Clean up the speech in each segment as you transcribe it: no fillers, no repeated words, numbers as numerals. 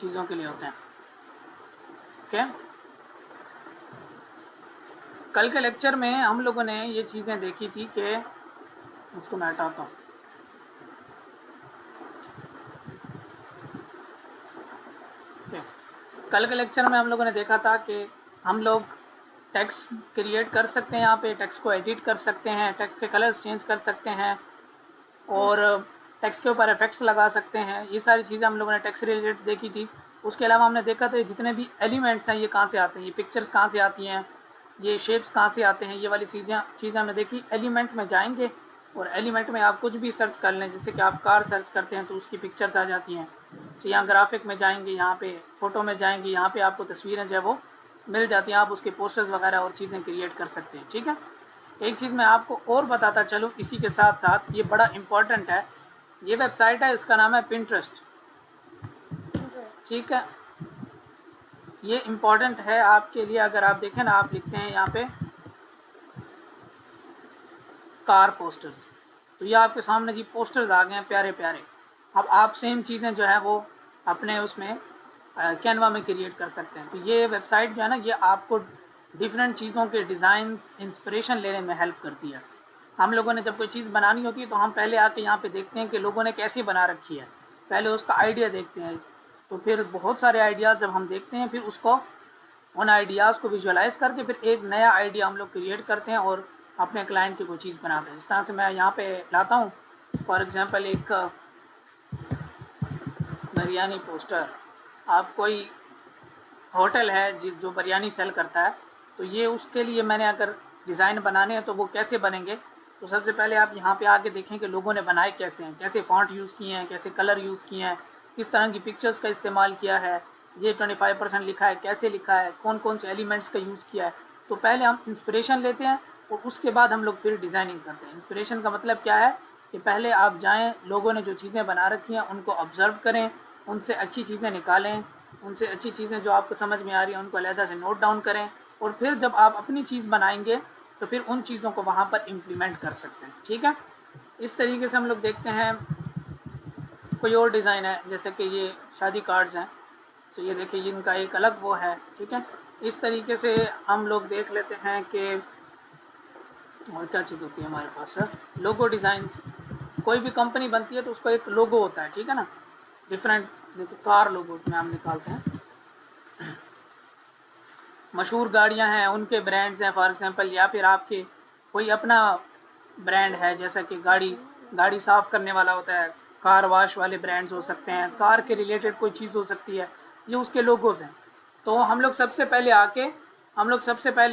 चीज़ों के लिए होते हैं। ओके, कल के लेक्चर में हम लोगों ने ये चीज़ें देखी थी कि उसको मैं हटाता हूँ। ओके, कल के लेक्चर में हम लोगों ने देखा था कि हम लोग टेक्स्ट क्रिएट कर सकते हैं, यहाँ पे टेक्स्ट को एडिट कर सकते हैं, टेक्स्ट के कलर्स चेंज कर सकते हैं और टेक्स्ट के ऊपर इफेक्ट्स लगा सकते हैं। ये सारी चीज़ें हम लोगों ने टेक्स्ट रिलेटेड देखी थी। उसके अलावा हमने देखा था जितने भी एलिमेंट्स हैं ये कहाँ से आते हैं, ये पिक्चर्स कहाँ से आती हैं, ये शेप्स कहाँ से आते हैं, ये वाली चीज़ें हमने देखी। एलिमेंट में जाएंगे और एलिमेंट में आप कुछ भी सर्च कर लें, जैसे कि आप कार सर्च करते हैं तो उसकी पिक्चर्स आ जाती हैं। तो यहाँ ग्राफिक में जाएंगे, यहाँ पे फ़ोटो में जाएंगे, यहाँ पे आपको तस्वीरें जो है वो मिल जाती हैं, आप उसके पोस्टर्स वगैरह और चीज़ें क्रिएट कर सकते हैं। ठीक है, एक चीज़ मैं आपको और बताता चलूँ इसी के साथ साथ, ये बड़ा इम्पॉर्टेंट है। ये वेबसाइट है, इसका नाम है पिंटरेस्ट। ठीक है, ये इम्पॉर्टेंट है आपके लिए। अगर आप देखें ना, आप लिखते हैं यहाँ पे कार पोस्टर्स, तो ये आपके सामने जी पोस्टर्स आ गए हैं प्यारे प्यारे। अब आप सेम चीज़ें जो है वो अपने उसमें कैनवा में क्रिएट कर सकते हैं। तो ये वेबसाइट जो है ना, ये आपको डिफरेंट चीज़ों के डिज़ाइंस इंस्पिरेशन लेने में हेल्प करती है। हम लोगों ने जब कोई चीज़ बनानी होती है तो हम पहले आके यहाँ पे देखते हैं कि लोगों ने कैसी बना रखी है, पहले उसका आइडिया देखते हैं। तो फिर बहुत सारे आइडियाज़ जब हम देखते हैं, फिर उसको उन आइडियाज़ को विजुअलाइज करके फिर एक नया आइडिया हम लोग क्रिएट करते हैं और अपने क्लाइंट की कोई चीज़ बनाते हैं। इस तरह से मैं यहाँ पे लाता हूँ फॉर एग्ज़ाम्पल एक बिरयानी पोस्टर। आप कोई होटल है जो बिरयानी सेल करता है, तो ये उसके लिए मैंने अगर डिज़ाइन बनाने हैं तो वो कैसे बनेंगे। तो सबसे पहले आप यहाँ पे आके देखें कि लोगों ने बनाए कैसे हैं, कैसे फ़ॉन्ट यूज़ किए हैं, कैसे कलर यूज़ किए हैं, किस तरह की पिक्चर्स का इस्तेमाल किया है, ये 25% लिखा है, कैसे लिखा है, कौन कौन से एलिमेंट्स का यूज़ किया है। तो पहले हम इंस्पिरेशन लेते हैं और उसके बाद हम लोग फिर डिज़ाइनिंग करते हैं। इंस्पिरेशन का मतलब क्या है कि पहले आप जाएँ, लोगों ने जो चीज़ें बना रखी हैं उनको ऑब्ज़र्व करें, उनसे अच्छी चीज़ें निकालें, उनसे अच्छी चीज़ें जो आपको समझ में आ रही हैं उनको अलहदा से नोट डाउन करें, और फिर जब आप अपनी चीज़ बनाएंगे तो फिर उन चीज़ों को वहाँ पर इम्प्लीमेंट कर सकते हैं। ठीक है, इस तरीके से हम लोग देखते हैं। कोई और डिज़ाइन है, जैसे कि ये शादी कार्ड्स हैं, तो ये देखिए इनका एक अलग वो है। ठीक है, इस तरीके से हम लोग देख लेते हैं कि और क्या चीज़ होती है हमारे पास है। लोगो डिज़ाइंस, कोई भी कंपनी बनती है तो उसका एक लोगो होता है। ठीक है ना, डिफरेंट, देखो कार लोगो में हम निकालते हैं। मशहूर गाड़ियां हैं उनके ब्रांड्स हैं फॉर एग्जांपल, या फिर आपके कोई अपना ब्रांड है, जैसा कि गाड़ी साफ़ करने वाला होता है, कार वाश वाले ब्रांड्स हो सकते हैं, कार के रिलेटेड कोई चीज़ हो सकती है, ये उसके लोगोज़ हैं। तो हम लोग सबसे पहले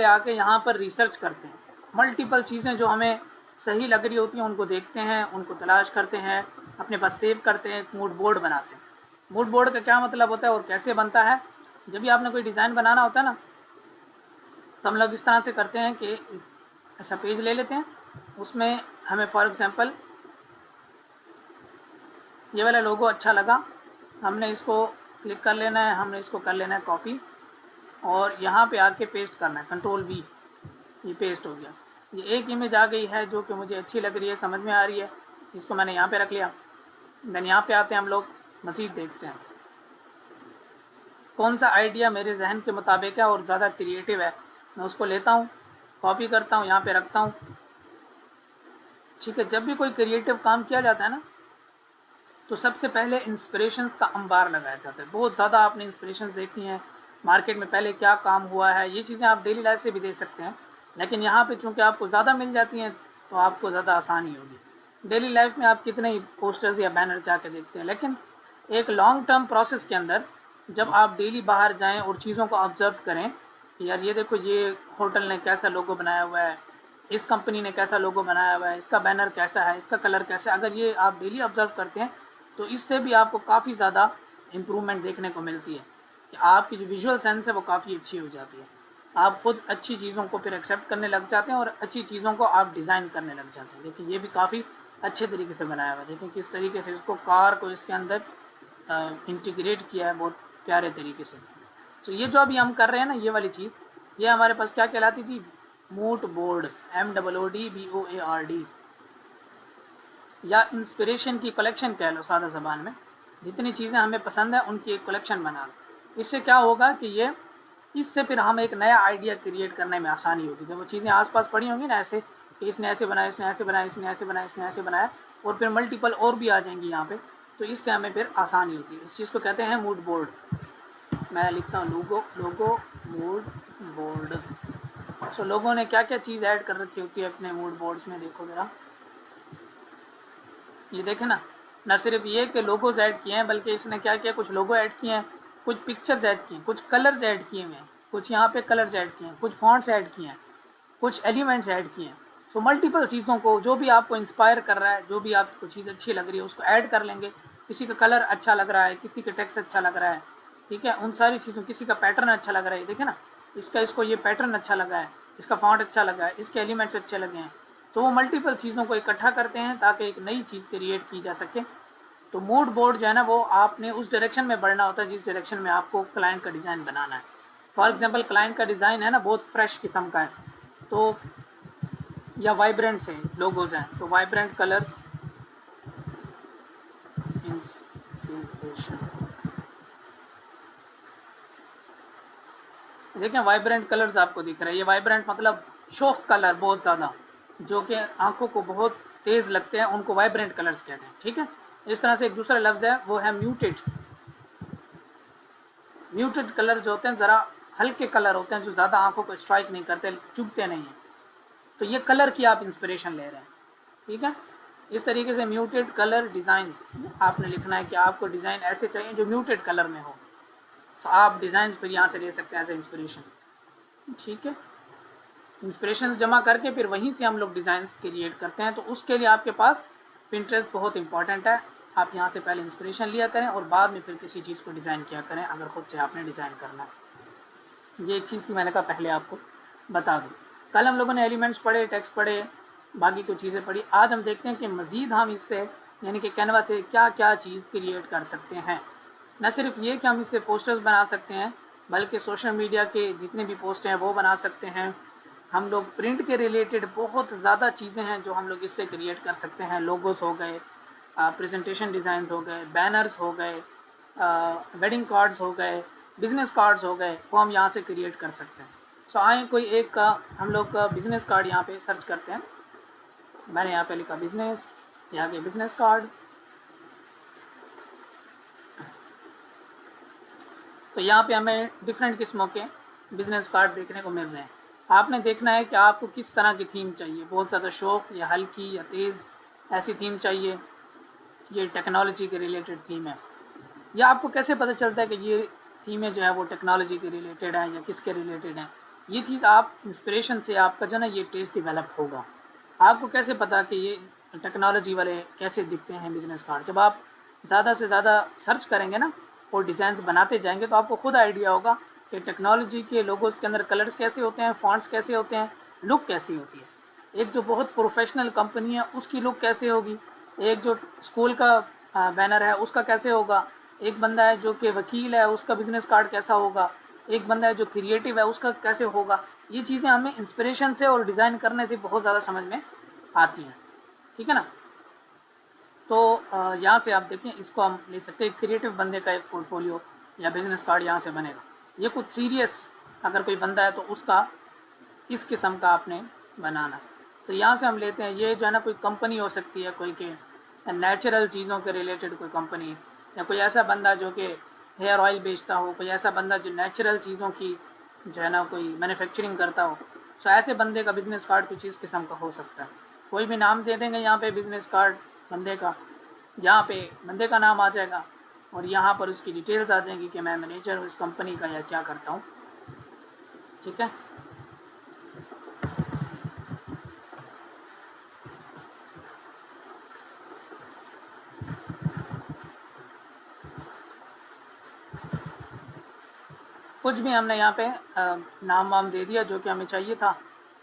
आके यहाँ पर रिसर्च करते हैं, मल्टीपल चीज़ें जो हमें सही लग रही होती हैं उनको देखते हैं, उनको तलाश करते हैं, अपने पास सेव करते हैं, एक मूड बोर्ड बनाते हैं। मूड बोर्ड का क्या मतलब होता है और कैसे बनता है, जब भी आपने कोई डिज़ाइन बनाना होता है ना, तो हम लोग इस तरह से करते हैं कि ऐसा पेज ले लेते हैं, उसमें हमें फॉर एग्जांपल ये वाला लोगो अच्छा लगा, हमने इसको क्लिक कर लेना है, हमने इसको कर लेना है कॉपी और यहाँ पे आके पेस्ट करना है, Ctrl+V, ये पेस्ट हो गया। ये एक इमेज आ गई है जो कि मुझे अच्छी लग रही है, समझ में आ रही है, इसको मैंने यहाँ पे रख लिया। देन यहाँ पे आते हैं हम लोग, मज़ीद देखते हैं कौन सा आइडिया मेरे जहन के मुताबिक है और ज़्यादा क्रिएटिव है, मैं उसको लेता हूँ, कॉपी करता हूँ, यहाँ पे रखता हूँ। ठीक है, जब भी कोई क्रिएटिव काम किया जाता है ना, तो सबसे पहले इंस्पिरेशंस का अंबार लगाया जाता है। बहुत ज़्यादा आपने इंस्पिरेशंस देखनी है, मार्केट में पहले क्या काम हुआ है, ये चीज़ें आप डेली लाइफ से भी देख सकते हैं, लेकिन यहाँ पे चूँकि आपको ज़्यादा मिल जाती हैं तो आपको ज़्यादा आसानी होगी। डेली लाइफ में आप कितने ही पोस्टर्स या बैनर जाके देखते हैं, लेकिन एक लॉन्ग टर्म प्रोसेस के अंदर जब आप डेली बाहर जाएं और चीज़ों को ऑब्ज़र्व करें कि यार ये देखो, ये होटल ने कैसा लोगो बनाया हुआ है, इस कंपनी ने कैसा लोगो बनाया हुआ है, इसका बैनर कैसा है, इसका कलर कैसा है, अगर ये आप डेली ऑब्ज़र्व करते हैं तो इससे भी आपको काफ़ी ज़्यादा इम्प्रूवमेंट देखने को मिलती है कि आपकी जो विजुअल सेंस है वो काफ़ी अच्छी हो जाती है। आप खुद अच्छी चीज़ों को फिर एक्सेप्ट करने लग जाते हैं और अच्छी चीज़ों को आप डिज़ाइन करने लग जाते हैं। देखिए ये भी काफ़ी अच्छे तरीके से बनाया हुआ है, देखिए किस तरीके से इसको कार को इसके अंदर इंटीग्रेट किया है बहुत प्यारे तरीके से। तो ये जो अभी हम कर रहे हैं ना, ये वाली चीज़, ये हमारे पास क्या कहलाती थी, मूड बोर्ड, MOODBOARD, या इंस्पिरेशन की कलेक्शन कह लो सादा ज़बान में। जितनी चीज़ें हमें पसंद है उनकी एक कलेक्शन बना लो। इससे क्या होगा कि ये इससे फिर हम एक नया आइडिया क्रिएट करने में आसानी होगी। जब वो चीज़ें आसपास पड़ी होंगी ना ऐसे कि इसने ऐसे बनाया, इसने ऐसे बनाया, इसने ऐसे बनाया, इसने ऐसे बनाया, और फिर मल्टीपल और भी आ जाएंगी यहाँ पे, तो इससे हमें फिर आसानी होती है। इस चीज़ को कहते हैं मूड बोर्ड। मैं लिखता हूँ लोगो मूड बोर्ड। सो लोगों ने क्या क्या चीज़ ऐड कर रखी होती है अपने मूड बोर्ड्स में, देखो ज़रा, ये देखें ना, न सिर्फ ये कि लोगोज ऐड किए हैं, बल्कि इसने क्या किया, कुछ लोगो ऐड किए हैं, कुछ पिक्चर्स ऐड किए हैं, कुछ कलर्स ऐड किए हुए हैं, कुछ यहाँ पे कलर्स ऐड किए हैं, कुछ फॉन्ट्स ऐड किए हैं, कुछ एलिमेंट्स ऐड किए हैं। सो मल्टीपल चीज़ों को, जो भी आपको इंस्पायर कर रहा है, जो भी आपको चीज़ अच्छी लग रही है उसको ऐड कर लेंगे। किसी का कलर अच्छा लग रहा है, किसी का टेक्स्ट अच्छा लग रहा है, ठीक है, उन सारी चीज़ों, किसी का पैटर्न अच्छा लग रहा है, देखे ना, इसको ये पैटर्न अच्छा लगा है, इसका फॉन्ट अच्छा लगा है, इसके एलिमेंट्स अच्छे लगे हैं। तो वो मल्टीपल चीज़ों को इकट्ठा करते हैं ताकि एक नई चीज़ क्रिएट की जा सके। तो मूड बोर्ड जो है ना, वो आपने उस डायरेक्शन में बढ़ना होता है जिस डायरेक्शन में आपको क्लाइंट का डिज़ाइन बनाना है। फॉर एग्जांपल क्लाइंट का डिज़ाइन है ना बहुत फ्रेश किस्म का है, तो या वाइब्रेंट से लोगोज हैं, तो वाइब्रेंट कलर्स इंस्पिरेशन, देखें वाइब्रेंट कलर्स आपको दिख रहा है। ये वाइब्रेंट मतलब शोक कलर बहुत ज़्यादा, जो कि आंखों को बहुत तेज़ लगते हैं, उनको वाइब्रेंट कलर्स कहते हैं, ठीक है। इस तरह से एक दूसरा लफ्ज़ है वो है म्यूटेड। म्यूटेड कलर जो होते हैं ज़रा हल्के कलर होते हैं, जो ज़्यादा आंखों को स्ट्राइक नहीं करते, चुभते नहीं हैं, तो ये कलर की आप इंस्पिरेशन ले रहे हैं, ठीक है। इस तरीके से म्यूटेड कलर डिज़ाइंस आपने लिखना है कि आपको डिज़ाइन ऐसे चाहिए जो म्यूटेड कलर में हो। तो आप डिज़ाइंस फिर यहाँ से ले सकते हैं एज ए इंस्पिरेशन, ठीक है। इंस्पिरेशन जमा करके फिर वहीं से हम लोग डिज़ाइंस क्रिएट करते हैं। तो उसके लिए आपके पास पिंटरेस्ट बहुत इंपॉर्टेंट है। आप यहाँ से पहले इंस्पिरेशन लिया करें और बाद में फिर किसी चीज़ को डिज़ाइन किया करें अगर खुद से आपने डिज़ाइन करना है। ये एक चीज़ थी, मैंने कहा पहले आपको बता दूँ। कल हम लोगों ने एलिमेंट्स पढ़े, टेक्स्ट पढ़े, बाकी कुछ चीज़ें पढ़ी। आज हम देखते हैं कि मज़ीद हम इससे यानी कि कैनवा से क्या क्या चीज़ क्रिएट कर सकते हैं। न सिर्फ ये कि हम इससे पोस्टर्स बना सकते हैं, बल्कि सोशल मीडिया के जितने भी पोस्ट हैं वो बना सकते हैं। हम लोग प्रिंट के रिलेटेड बहुत ज़्यादा चीज़ें हैं जो हम लोग इससे क्रिएट कर सकते हैं। लोगोस हो गए, प्रेजेंटेशन डिज़ाइंस हो गए, बैनर्स हो गए, वेडिंग कार्ड्स हो गए, बिज़नेस कार्ड्स हो गए, वो हम यहाँ से क्रिएट कर सकते हैं। सो आए कोई एक का हम लोग का बिज़नेस कार्ड यहाँ पे सर्च करते हैं। मैंने यहाँ पे लिखा बिज़नेस, यहाँ के बिज़नेस कार्ड। तो यहाँ पे हमें डिफरेंट किस्मों के बिज़नेस कार्ड देखने को मिल रहे हैं। आपने देखना है कि आपको किस तरह की थीम चाहिए, बहुत ज़्यादा शौक या हल्की या तेज़ ऐसी थीम चाहिए, ये टेक्नोलॉजी के रिलेटेड थीम है। या आपको कैसे पता चलता है कि ये थीमें जो है वो टेक्नोलॉजी के रिलेटेड हैं या किसके रिलेटेड हैं। ये चीज़ आप इंस्पिरेशन से आपका जो ना ये टेस्ट डेवलप होगा। आपको कैसे पता कि ये टेक्नोलॉजी वाले कैसे दिखते हैं बिज़नेस कार्ड। जब आप ज़्यादा से ज़्यादा सर्च करेंगे ना और डिज़ाइंस बनाते जाएंगे तो आपको खुद आइडिया होगा कि टेक्नोलॉजी के लोगोस के अंदर कलर्स कैसे होते हैं, फॉन्ट्स कैसे होते हैं, लुक कैसी होती है। एक जो बहुत प्रोफेशनल कंपनी है उसकी लुक कैसे होगी, एक जो स्कूल का बैनर है उसका कैसे होगा, एक बंदा है जो कि वकील है उसका बिज़नेस कार्ड कैसा होगा, एक बंदा है जो क्रिएटिव है उसका कैसे होगा। ये चीज़ें हमें इंस्पिरेशन से और डिज़ाइन करने से बहुत ज़्यादा समझ में आती हैं, ठीक है ना। तो यहाँ से आप देखें, इसको हम ले सकते हैं। क्रिएटिव बंदे का एक पोर्टफोलियो या बिज़नेस कार्ड यहाँ से बनेगा। ये कुछ सीरियस अगर कोई बंदा है तो उसका इस किस्म का आपने बनाना। तो यहाँ से हम लेते हैं, ये जो है ना कोई कंपनी हो सकती है, कोई के नेचुरल चीज़ों के रिलेटेड कोई कंपनी, या कोई ऐसा बंदा जो कि हेयर ऑयल बेचता हो, कोई ऐसा बंदा जो नेचुरल चीज़ों की जो है ना कोई मैन्युफैक्चरिंग करता हो। सो ऐसे बंदे का बिज़नेस कार्ड कुछ इस किस्म का हो सकता है। कोई भी नाम दे देंगे यहाँ पे बिज़नेस कार्ड बंदे का, यहाँ पे बंदे का नाम आ जाएगा और यहाँ पर उसकी डिटेल्स आ जाएंगी कि मैं मैनेजर हूँ इस कंपनी का या क्या करता हूँ, ठीक है। कुछ भी हमने यहाँ पे नाम वाम दे दिया जो कि हमें चाहिए था।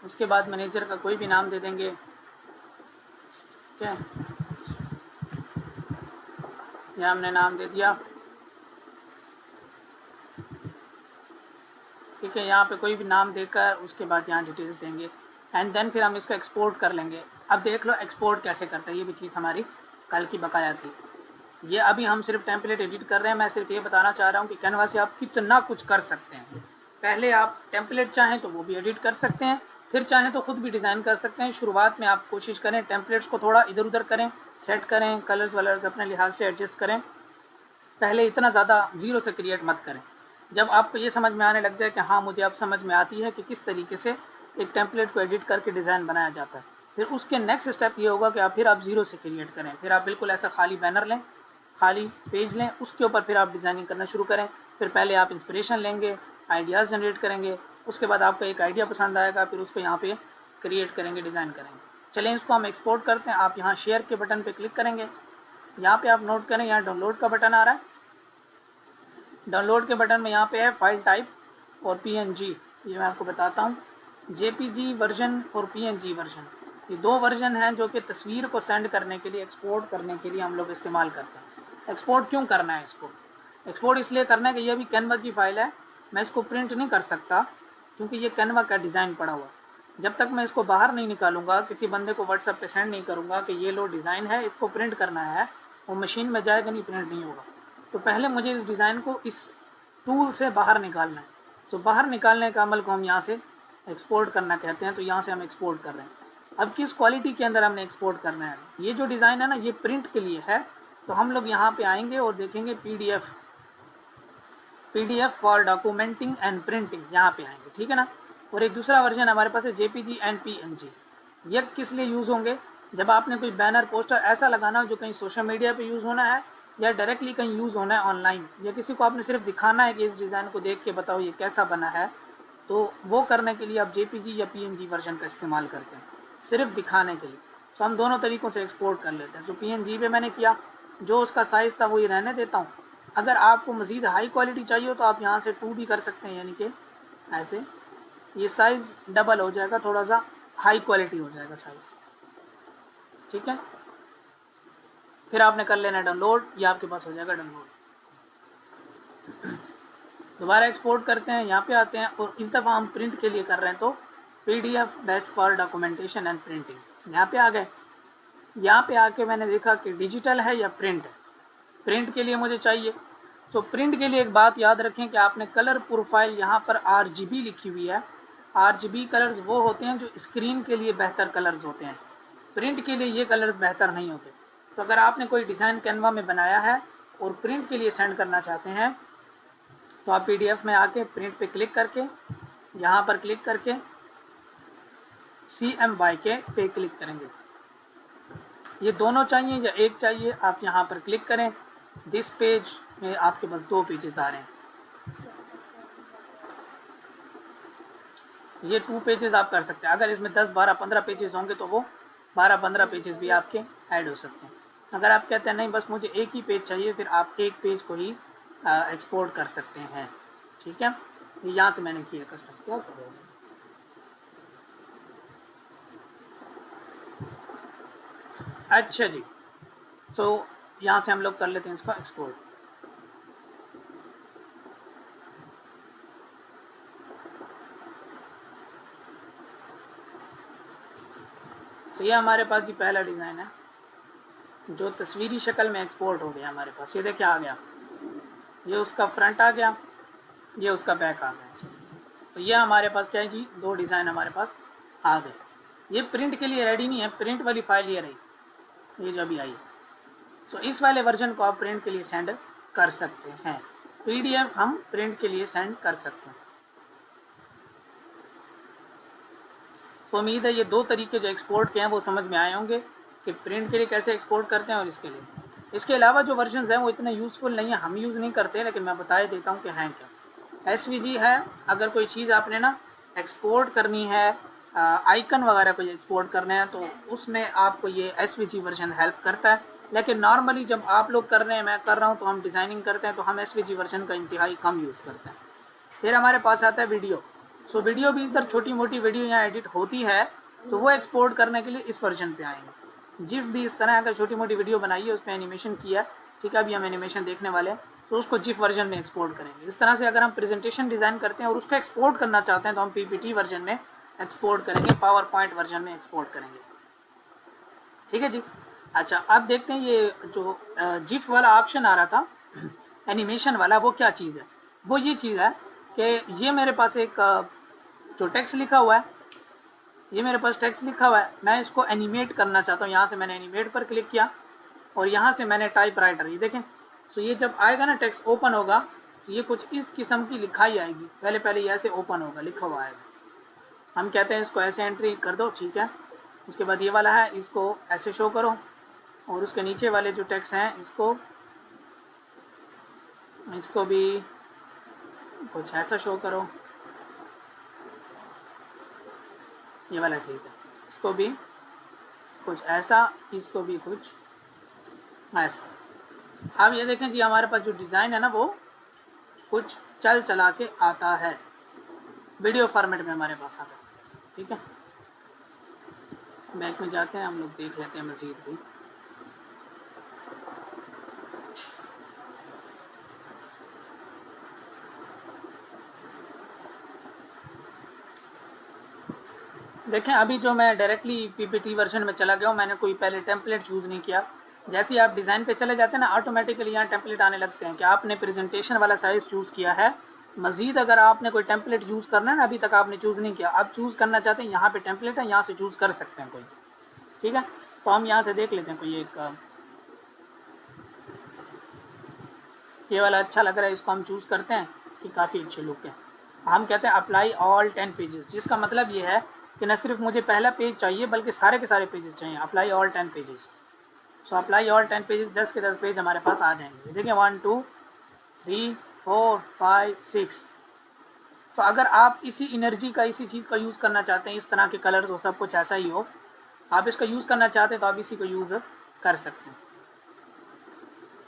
उसके बाद मैनेजर का कोई भी नाम दे देंगे, ठीक है। यह हमने नाम दे दिया, ठीक है। यहाँ पे कोई भी नाम देकर उसके बाद यहाँ डिटेल्स देंगे एंड देन फिर हम इसको एक्सपोर्ट कर लेंगे। अब देख लो एक्सपोर्ट कैसे करते हैं, ये भी चीज़ हमारी कल की बकाया थी। ये अभी हम सिर्फ टेम्पलेट एडिट कर रहे हैं। मैं सिर्फ ये बताना चाह रहा हूँ कि कैनवा से आप कितना कुछ कर सकते हैं। पहले आप टेम्पलेट चाहें तो वो भी एडिट कर सकते हैं, फिर चाहें तो खुद भी डिज़ाइन कर सकते हैं। शुरुआत में आप कोशिश करें टेम्पलेट्स को थोड़ा इधर उधर करें, सेट करें, कलर्स वलर्स अपने लिहाज से एडजस्ट करें। पहले इतना ज़्यादा ज़ीरो से क्रिएट मत करें। जब आपको ये समझ में आने लग जाए कि हाँ मुझे अब समझ में आती है कि किस तरीके से एक टेम्पलेट को एडिट करके डिज़ाइन बनाया जाता है, फिर उसके नेक्स्ट स्टेप ये होगा कि फिर आप ज़ीरो से क्रिएट करें। फिर आप बिल्कुल ऐसा खाली बैनर लें, खाली पेज लें, उसके ऊपर फिर आप डिज़ाइनिंग करना शुरू करें। फिर पहले आप इंस्पिरेशन लेंगे, आइडियाज़ जनरेट करेंगे, उसके बाद आपको एक आइडिया पसंद आएगा, फिर उसको यहाँ पे क्रिएट करेंगे, डिज़ाइन करेंगे। चलें इसको हम एक्सपोर्ट करते हैं। आप यहाँ शेयर के बटन पे क्लिक करेंगे, यहाँ पे आप नोट करें यहाँ डाउनलोड का बटन आ रहा है। डाउनलोड के बटन में यहाँ पे है फाइल टाइप और PNG। ये मैं आपको बताता हूँ, JPG वर्जन और PNG वर्जन, ये दो वर्जन हैं जो कि तस्वीर को सेंड करने के लिए, एक्सपोर्ट करने के लिए हम लोग इस्तेमाल करते हैं। एक्सपोर्ट क्यों करना है इसको? एक्सपोर्ट इसलिए करना है कि ये भी कैनवा की फ़ाइल है, मैं इसको प्रिंट नहीं कर सकता क्योंकि ये कैनवा का डिज़ाइन पड़ा हुआ। जब तक मैं इसको बाहर नहीं निकालूंगा, किसी बंदे को व्हाट्सएप पे सेंड नहीं करूँगा कि ये लो डिज़ाइन है, इसको प्रिंट करना है, वो मशीन में जाएगा नहीं, प्रिंट नहीं होगा। तो पहले मुझे इस डिज़ाइन को इस टूल से बाहर निकालना है। तो बाहर निकालने का अमल को हम यहाँ से एक्सपोर्ट करना कहते हैं। तो यहाँ से हम एक्सपोर्ट कर रहे हैं। अब किस क्वालिटी के अंदर हमने एक्सपोर्ट करना है? ये जो डिज़ाइन है ना, ये प्रिंट के लिए है। तो हम लोग यहाँ पे आएंगे और देखेंगे PDF for documenting and printing, यहाँ पे आएंगे, ठीक है ना। और एक दूसरा वर्जन हमारे पास है JPG एंड PNG। ये किस लिए यूज़ होंगे? जब आपने कोई बैनर पोस्टर ऐसा लगाना हो जो कहीं सोशल मीडिया पे यूज़ होना है या डायरेक्टली कहीं यूज़ होना है ऑनलाइन, या किसी को आपने सिर्फ दिखाना है कि इस डिज़ाइन को देख के बताओ ये कैसा बना है, तो वो करने के लिए आप JPG या PNG वर्जन का इस्तेमाल करते हैं, सिर्फ दिखाने के लिए। तो हम दोनों तरीक़ों से एक्सपोर्ट कर लेते हैं। जो PNG पे मैंने किया, जो उसका साइज़ था वही रहने देता हूँ। अगर आपको मज़ीद हाई क्वालिटी चाहिए हो तो आप यहाँ से 2 भी कर सकते हैं, यानी कि ऐसे ये साइज़ डबल हो जाएगा, थोड़ा सा हाई क्वालिटी हो जाएगा साइज़, ठीक है। फिर आपने कर लेना डाउनलोड, या आपके पास हो जाएगा डाउनलोड। दोबारा एक्सपोर्ट करते हैं, यहाँ पे आते हैं और इस दफ़ा हम प्रिंट के लिए कर रहे हैं। तो PDF best for documentation and printing, यहाँ पे आ गए। यहाँ पे आके मैंने देखा कि डिजिटल है या प्रिंट है। प्रिंट के लिए मुझे चाहिए। सो प्रिंट के लिए एक बात याद रखें कि आपने कलर प्रोफाइल यहाँ पर RGB लिखी हुई है। RGB कलर्स वो होते हैं जो स्क्रीन के लिए बेहतर कलर्स होते हैं, प्रिंट के लिए ये कलर्स बेहतर नहीं होते। तो अगर आपने कोई डिज़ाइन कैनवा में बनाया है और प्रिंट के लिए सेंड करना चाहते हैं, तो आप PDF में आके प्रिंट पे क्लिक करके, यहाँ पर क्लिक करके CMYK पे क्लिक करेंगे। ये दोनों चाहिए या एक चाहिए, आप यहाँ पर क्लिक करें। दिस पेज में आपके पास 2 पेजेस आ रहे हैं। ये 2 पेजेस आप कर सकते हैं। अगर इसमें 10, 12, 15 पेजेस होंगे तो वो 12, 15 पेजेस भी आपके ऐड हो सकते हैं। अगर आप कहते हैं नहीं बस मुझे एक ही पेज चाहिए, फिर आप एक पेज को ही एक्सपोर्ट कर सकते हैं, ठीक है। ये यहाँ से मैंने किया कस्टम। क्या करोगे? अच्छा जी, तो यहाँ से हम लोग कर लेते हैं इसको एक्सपोर्ट। तो ये हमारे पास जी पहला डिज़ाइन है जो तस्वीरी शक्ल में एक्सपोर्ट हो गया हमारे पास। ये देखिए आ गया, ये उसका फ्रंट आ गया, ये उसका बैक आ गया। तो ये हमारे पास क्या है जी, 2 डिज़ाइन हमारे पास आ गए। ये प्रिंट के लिए रेडी नहीं है, प्रिंट वाली फाइल ये रही, ये जो अभी आई है। तो इस वाले वर्जन को आप प्रिंट के लिए सेंड कर सकते हैं। PDF हम प्रिंट के लिए सेंड कर सकते हैं। तो उम्मीद है ये 2 तरीके जो एक्सपोर्ट के हैं वो समझ में आए होंगे कि प्रिंट के लिए कैसे एक्सपोर्ट करते हैं और इसके लिए। इसके अलावा जो वर्जन्स हैं वो इतने यूज़फुल नहीं है, हम यूज़ नहीं करते, लेकिन मैं बता देता हूँ कि हैं क्या। SVG है, अगर कोई चीज़ आपने ना एक्सपोर्ट करनी है, आइकन वगैरह कोई एक्सपोर्ट करने हैं, तो उसमें आपको ये SVG वर्जन हेल्प करता है। लेकिन नॉर्मली जब आप लोग कर रहे हैं, मैं कर रहा हूँ, तो हम डिज़ाइनिंग करते हैं तो हम SVG वर्जन का इंतहाई कम यूज़ करते हैं। फिर हमारे पास आता है वीडियो। सो वीडियो भी इधर छोटी मोटी वीडियो यहाँ एडिट होती है, तो वो एक्सपोर्ट करने के लिए इस वर्जन पे आएंगे। जिफ भी इस तरह अगर छोटी मोटी वीडियो बनाई है, उस पर एनिमेशन किया, ठीक है, अभी हम एनिमेशन देखने वाले हैं, तो उसको जिफ वर्जन में एक्सपोर्ट करेंगे। इस तरह से अगर हम प्रेजेंटेशन डिज़ाइन करते हैं और उसको एक्सपोर्ट करना चाहते हैं तो हम PPT वर्जन में एक्सपोर्ट करेंगे, पावर पॉइंट वर्जन में एक्सपोर्ट करेंगे, ठीक है जी। अच्छा, अब देखते हैं ये जो जिफ वाला ऑप्शन आ रहा था एनिमेशन वाला, वो क्या चीज़ है? वो ये चीज़ है कि ये मेरे पास एक जो टेक्स्ट लिखा हुआ है, ये मेरे पास टेक्स्ट लिखा हुआ है, मैं इसको एनिमेट करना चाहता हूँ। यहाँ से मैंने एनिमेट पर क्लिक किया और यहाँ से मैंने टाइप राइटर, ये देखें। सो ये जब आएगा ना, टेक्स्ट ओपन होगा, तो ये कुछ इस किस्म की लिखाई आएगी। पहले पहले ये ऐसे ओपन होगा, लिखा हुआ आएगा। हम कहते हैं इसको ऐसे एंट्री कर दो, ठीक है। उसके बाद ये वाला है, इसको ऐसे शो करो, और उसके नीचे वाले जो टेक्स्ट हैं इसको भी कुछ ऐसा शो करो, ये वाला ठीक है। इसको भी कुछ ऐसा, इसको भी कुछ ऐसा। अब ये देखें जी, हमारे पास जो डिज़ाइन है ना, वो कुछ चल चला के आता है, वीडियो फॉर्मेट में हमारे पास आता है, ठीक है। बैक में जाते हैं, हम लोग देख लेते हैं मज़ीद भी। देखें, अभी जो मैं डायरेक्टली पीपीटी वर्जन में चला गया हूँ, मैंने कोई पहले टेम्पलेट चूज़ नहीं किया। जैसे ही आप डिज़ाइन पे चले जाते हैं ना, ऑटोमेटिकली यहाँ टेम्पलेट आने लगते हैं कि आपने प्रेजेंटेशन वाला साइज़ चूज़ किया है। मज़ीद अगर आपने कोई टेम्पलेट यूज़ करना है ना, अभी तक आपने चूज़ नहीं किया, आप चूज़ करना चाहते हैं, यहाँ पे टेम्पलेट है, यहाँ से चूज़ कर सकते हैं कोई, ठीक है। तो हम यहाँ से देख लेते हैं कोई एक, ये वाला अच्छा लग रहा है, इसको हम चूज़ करते हैं, इसकी काफ़ी अच्छी लुक है। हम कहते हैं अप्लाई ऑल 10 पेजेस, जिसका मतलब ये है कि न सिर्फ मुझे पहला पेज चाहिए बल्कि सारे के सारे पेजेस चाहिए। Apply all 10 pages. So apply all 10 pages, 10 के 10 पेज हमारे पास आ जाएंगे। देखिए 1 2 3 4 5 6। तो अगर आप इसी एनर्जी का, इसी चीज़ का यूज़ करना चाहते हैं, इस तरह के कलर्स हो, सब कुछ ऐसा ही हो, आप इसका यूज़ करना चाहते हैं तो आप इसी को यूज़ कर सकते हैं,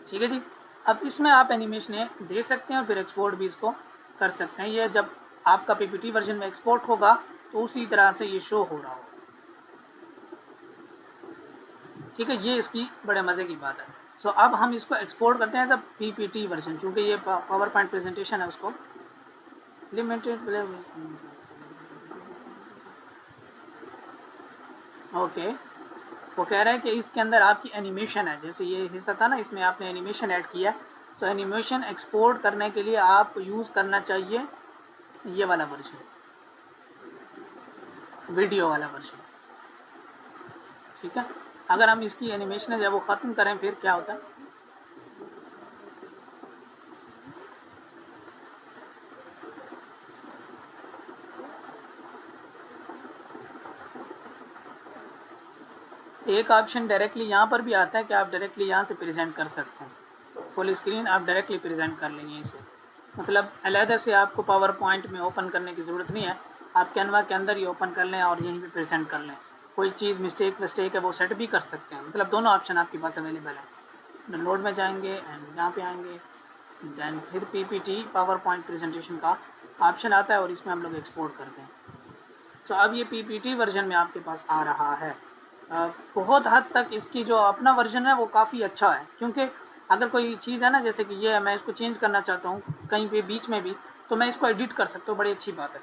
ठीक है जी। अब इसमें आप एनिमेशन दे सकते हैं और फिर एक्सपोर्ट भी इसको कर सकते हैं। ये जब आपका पीपीटी वर्जन में एक्सपोर्ट होगा तो उसी तरह से ये शो हो रहा होगा, ठीक है। ये इसकी बड़े मज़े की बात है। सो अब हम इसको एक्सपोर्ट करते हैं जब पीपीटी वर्जन, चूँकि ये पावर पॉइंट प्रेजेंटेशन है, उसको लिमिटेड ओके। वो कह रहा है कि इसके अंदर आपकी एनिमेशन है, जैसे ये हिस्सा था ना, इसमें आपने एनिमेशन ऐड किया। सो एनिमेशन एक्सपोर्ट करने के लिए आपको यूज़ करना चाहिए ये वाला वर्जन, वीडियो वाला वर्जन, ठीक है। अगर हम इसकी एनिमेशन जब वो ख़त्म करें फिर क्या होता है, एक ऑप्शन डायरेक्टली यहाँ पर भी आता है कि आप डायरेक्टली यहाँ से प्रेजेंट कर सकते हैं। फुल स्क्रीन आप डायरेक्टली प्रेजेंट कर लेंगे इसे, मतलब अलहदा से आपको पावर पॉइंट में ओपन करने की ज़रूरत नहीं है। आप कैनवा के अंदर ही ओपन कर लें और यहीं पे प्रेजेंट कर लें। कोई चीज़ मिस्टेक है वो सेट भी कर सकते हैं, मतलब दोनों ऑप्शन आपके पास अवेलेबल है। डाउनलोड में जाएंगे एंड यहाँ पे आएंगे, दैन फिर पीपीटी पावर पॉइंट प्रेजेंटेशन का ऑप्शन आता है और इसमें हम लोग एक्सपोर्ट करते हैं। तो अब ये पीपीटी वर्जन में आपके पास आ रहा है। बहुत हद तक इसकी जो अपना वर्जन है वो काफ़ी अच्छा है, क्योंकि अगर कोई चीज़ है ना, जैसे कि ये है, मैं इसको चेंज करना चाहता हूँ कहीं पे बीच में भी, तो मैं इसको एडिट कर सकता हूँ, बड़ी अच्छी बात है।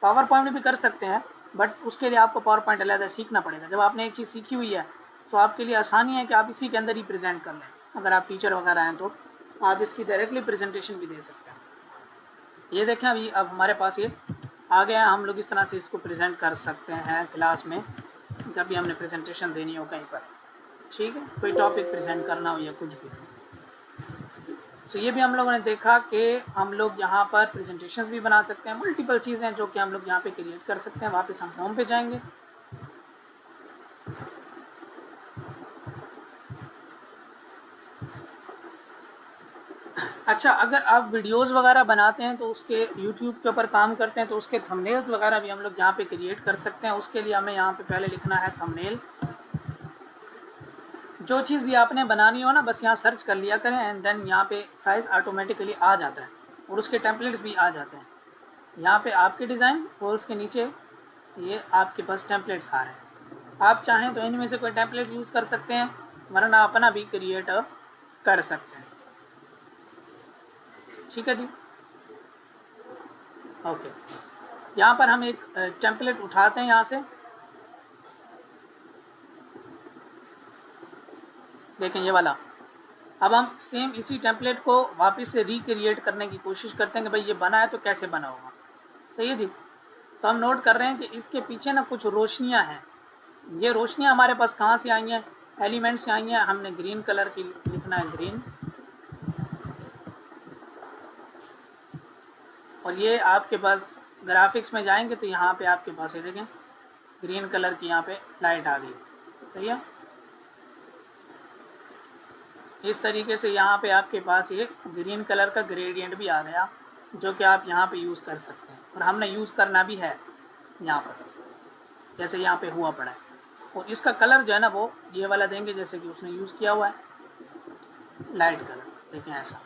पावर पॉइंट में भी कर सकते हैं, बट उसके लिए आपको पावर पॉइंट अलग सीखना पड़ेगा। जब आपने एक चीज़ सीखी हुई है तो आपके लिए आसानी है कि आप इसी के अंदर ही प्रेजेंट कर लें। अगर आप टीचर वगैरह हैं तो आप इसकी डायरेक्टली प्रेजेंटेशन भी दे सकते हैं। ये देखें, अभी अब हमारे पास ये आ गया, हम लोग इस तरह से इसको प्रेजेंट कर सकते हैं क्लास में, जब भी हमने प्रेजेंटेशन देनी हो कहीं पर, ठीक है, कोई टॉपिक प्रेजेंट करना हो या कुछ भी। सो ये भी हम लोगों ने देखा कि हम लोग यहाँ पर प्रेजेंटेशंस भी बना सकते हैं, मल्टीपल चीज़ें जो कि हम लोग यहाँ पे क्रिएट कर सकते हैं। वापस हम होम पे जाएंगे, अच्छा, अगर आप वीडियोस वगैरह बनाते हैं तो उसके यूट्यूब के ऊपर काम करते हैं तो उसके थंबनेल्स वगैरह भी हम लोग यहाँ पे क्रिएट कर सकते हैं। उसके लिए हमें यहाँ पे पहले लिखना है थंबनेल। जो चीज़ भी आपने बनानी हो ना, बस यहाँ सर्च कर लिया करें एंड देन यहाँ पे साइज़ ऑटोमेटिकली आ जाता है और उसके टेम्पलेट्स भी आ जाते हैं। यहाँ पे आपके डिज़ाइन और उसके नीचे ये आपके पास टेम्पलेट्स आ रहे हैं। आप चाहें तो इनमें से कोई टेम्पलेट यूज़ कर सकते हैं, वरना अपना भी क्रिएट कर सकते हैं, ठीक है जी। ओके, यहाँ पर हम एक टेम्पलेट उठाते हैं यहाँ से, देखें ये वाला। अब हम सेम इसी टेम्पलेट को वापस से रिक्रिएट करने की कोशिश करते हैं कि भाई ये बना है तो कैसे बना होगा। सही है जी। तो हम नोट कर रहे हैं कि इसके पीछे ना कुछ रोशनियाँ हैं। ये रोशनियाँ हमारे पास कहाँ से आई हैं? एलिमेंट से आई हैं। हमने ग्रीन कलर की लिखना है, ग्रीन। और ये आपके पास ग्राफिक्स में जाएंगे तो यहाँ पे आपके पास ये देखें ग्रीन कलर की यहाँ पे लाइट आ गई। सही है। इस तरीके से यहाँ पे आपके पास ये ग्रीन कलर का ग्रेडियंट भी आ गया, जो कि आप यहाँ पे यूज़ कर सकते हैं और हमने यूज़ करना भी है यहाँ पर, जैसे यहाँ पे हुआ पड़ा है। और इसका कलर जो है ना वो ये वाला देंगे जैसे कि उसने यूज़ किया हुआ है, लाइट कलर। देखें ऐसा।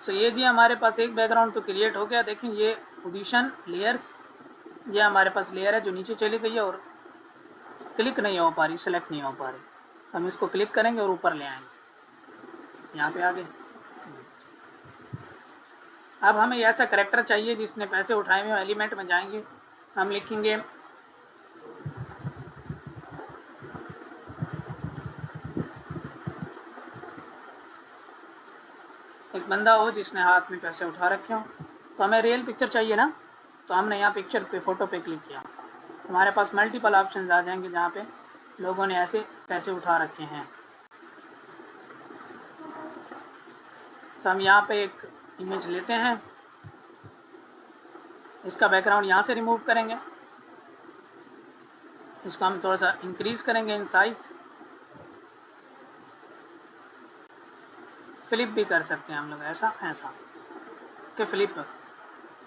सो ये जी हमारे पास एक बैकग्राउंड तो क्रिएट हो गया। देखें ये पोजीशन लेयर्स, ये हमारे पास लेयर है जो नीचे चली गई है और क्लिक नहीं हो पा रही, सेलेक्ट नहीं हो पा रही। हम इसको क्लिक करेंगे और ऊपर ले आएंगे, यहाँ पे आ गए। अब हमें ऐसा करेक्टर चाहिए जिसने पैसे उठाए हुए। एलिमेंट में जाएंगे, हम लिखेंगे एक बंदा हो जिसने हाथ में पैसे उठा रखे हो। तो हमें रियल पिक्चर चाहिए ना, तो हमने यहाँ पिक्चर पे, फोटो पे क्लिक किया। हमारे पास मल्टीपल ऑप्शंस आ जाएंगे जहाँ पे लोगों ने ऐसे पैसे उठा रखे हैं। तो हम यहाँ पे एक इमेज लेते हैं, इसका बैकग्राउंड यहाँ से रिमूव करेंगे, इसको हम थोड़ा सा इंक्रीज करेंगे इन साइज। फ्लिप भी कर सकते हैं हम लोग, ऐसा ऐसा कि फ्लिप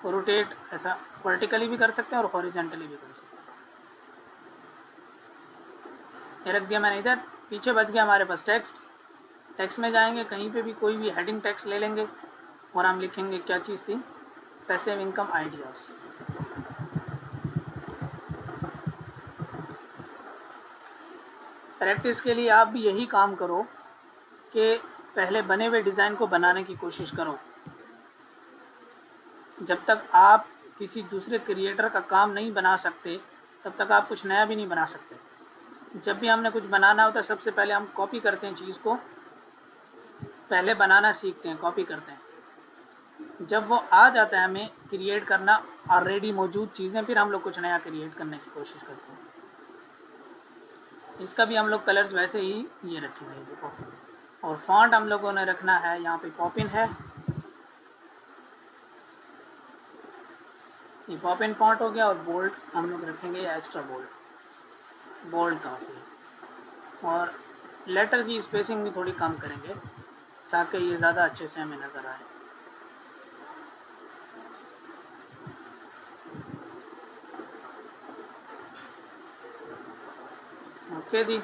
और रोटेट, ऐसा वर्टिकली भी कर सकते हैं और हॉरिजॉन्टली भी कर सकते हैं। ये रख दिया मैंने इधर। पीछे बच गया हमारे पास टेक्स्ट। टेक्स्ट में जाएंगे, कहीं पे भी कोई भी हेडिंग टेक्स्ट ले लेंगे और हम लिखेंगे क्या चीज़ थी, पैसिव इनकम आइडियाज़। प्रैक्टिस के लिए आप भी यही काम करो कि पहले बने हुए डिज़ाइन को बनाने की कोशिश करो। जब तक आप किसी दूसरे क्रिएटर का काम नहीं बना सकते तब तक आप कुछ नया भी नहीं बना सकते। जब भी हमने कुछ बनाना होता है सबसे पहले हम कॉपी करते हैं चीज़ को, पहले बनाना सीखते हैं, कॉपी करते हैं। जब वो आ जाता है हमें क्रिएट करना ऑलरेडी मौजूद चीज़ें, फिर हम लोग कुछ नया क्रिएट करने की कोशिश करते हैं। इसका भी हम लोग कलर्स वैसे ही ये रखेंगे, देखो। और फॉन्ट हम लोगों ने रखना है, यहाँ पे पॉपिन है, ये पॉपिन फॉन्ट हो गया। और बोल्ड हम लोग रखेंगे या एक्स्ट्रा बोल्ड, बोल्ड काफ़ी। और लेटर की स्पेसिंग भी थोड़ी कम करेंगे ताकि ये ज़्यादा अच्छे से हमें नज़र आए। ओके जी।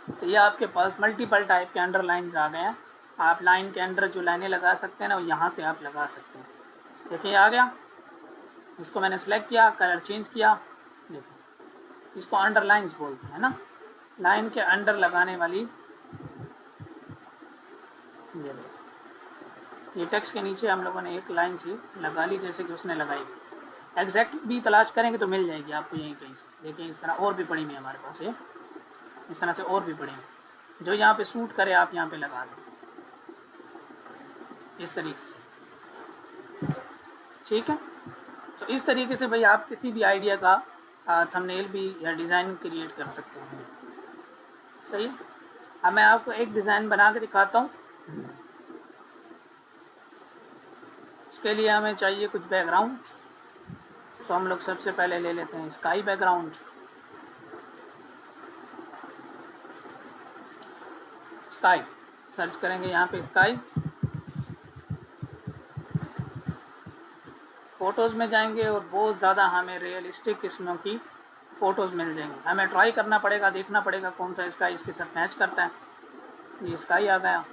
तो ये आपके पास मल्टीपल टाइप के अंडरलाइंस आ गए हैं। आप लाइन के अंडर जो लाइनें लगा सकते हैं ना, वो यहाँ से आप लगा सकते हैं। देखिए आ गया, इसको मैंने सेलेक्ट किया, कलर चेंज किया। देखो इसको अंडरलाइंस बोलते हैं ना, लाइन के अंडर लगाने वाली। ये देखो, ये टेक्स्ट के नीचे हम लोगों ने एक लाइन सी लगा ली जैसे कि उसने लगाई। एग्जैक्ट भी तलाश करेंगे तो मिल जाएगी आपको यहीं कहीं से। देखिए इस तरह और भी पड़ी हुई है हमारे पास, ये इस तरह से और भी पड़े हैं जो यहाँ पे सूट करे, आप यहाँ पे लगा दें इस तरीके से। ठीक है। तो इस तरीके से भाई आप किसी भी आइडिया का थंबनेल भी या डिज़ाइन क्रिएट कर सकते हैं। सही है। अब मैं आपको एक डिज़ाइन बना के दिखाता हूँ। इसके लिए हमें चाहिए कुछ बैकग्राउंड। तो हम लोग सबसे पहले ले लेते हैं स्काई बैकग्राउंड। स्काई सर्च करेंगे, यहाँ पे स्काई, फ़ोटोज़ में जाएंगे और बहुत ज़्यादा हमें रियलिस्टिक किस्मों की फ़ोटोज़ मिल जाएंगी। हमें ट्राई करना पड़ेगा, देखना पड़ेगा कौन सा स्काई इसके साथ मैच करता है। ये स्काई आ गया,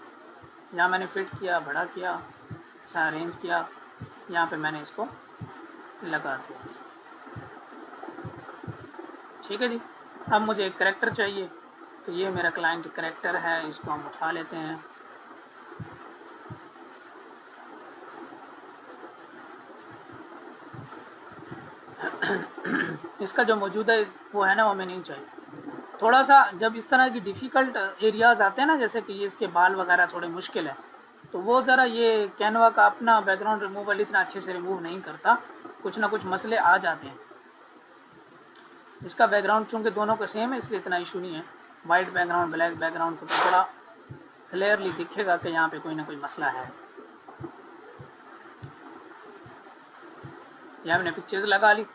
यहाँ मैंने फिट किया, बड़ा किया, ऐसा अरेंज किया, यहाँ पे मैंने इसको लगा दिया। ठीक है जी। अब मुझे एक करैक्टर चाहिए, तो ये मेरा क्लाइंट करैक्टर है, इसको हम उठा लेते हैं। इसका जो मौजूदा वो है ना, वो हमें नहीं चाहिए। थोड़ा सा जब इस तरह की डिफ़िकल्ट एरियाज़ आते हैं ना, जैसे कि ये इसके बाल वगैरह थोड़े मुश्किल है, तो वो ज़रा ये कैनवा का अपना बैकग्राउंड रिमूवल इतना अच्छे से रिमूव नहीं करता, कुछ ना कुछ मसले आ जाते हैं। इसका बैकग्राउंड चूँकि दोनों का सेम है, इसलिए इतना इशू नहीं है। वाइट बैकग्राउंड ब्लैक बैकग्राउंड को तो थोड़ा क्लियरली दिखेगा कि यहाँ पे कोई ना कोई मसला है। यह हमने पिक्चर्स लगा ली।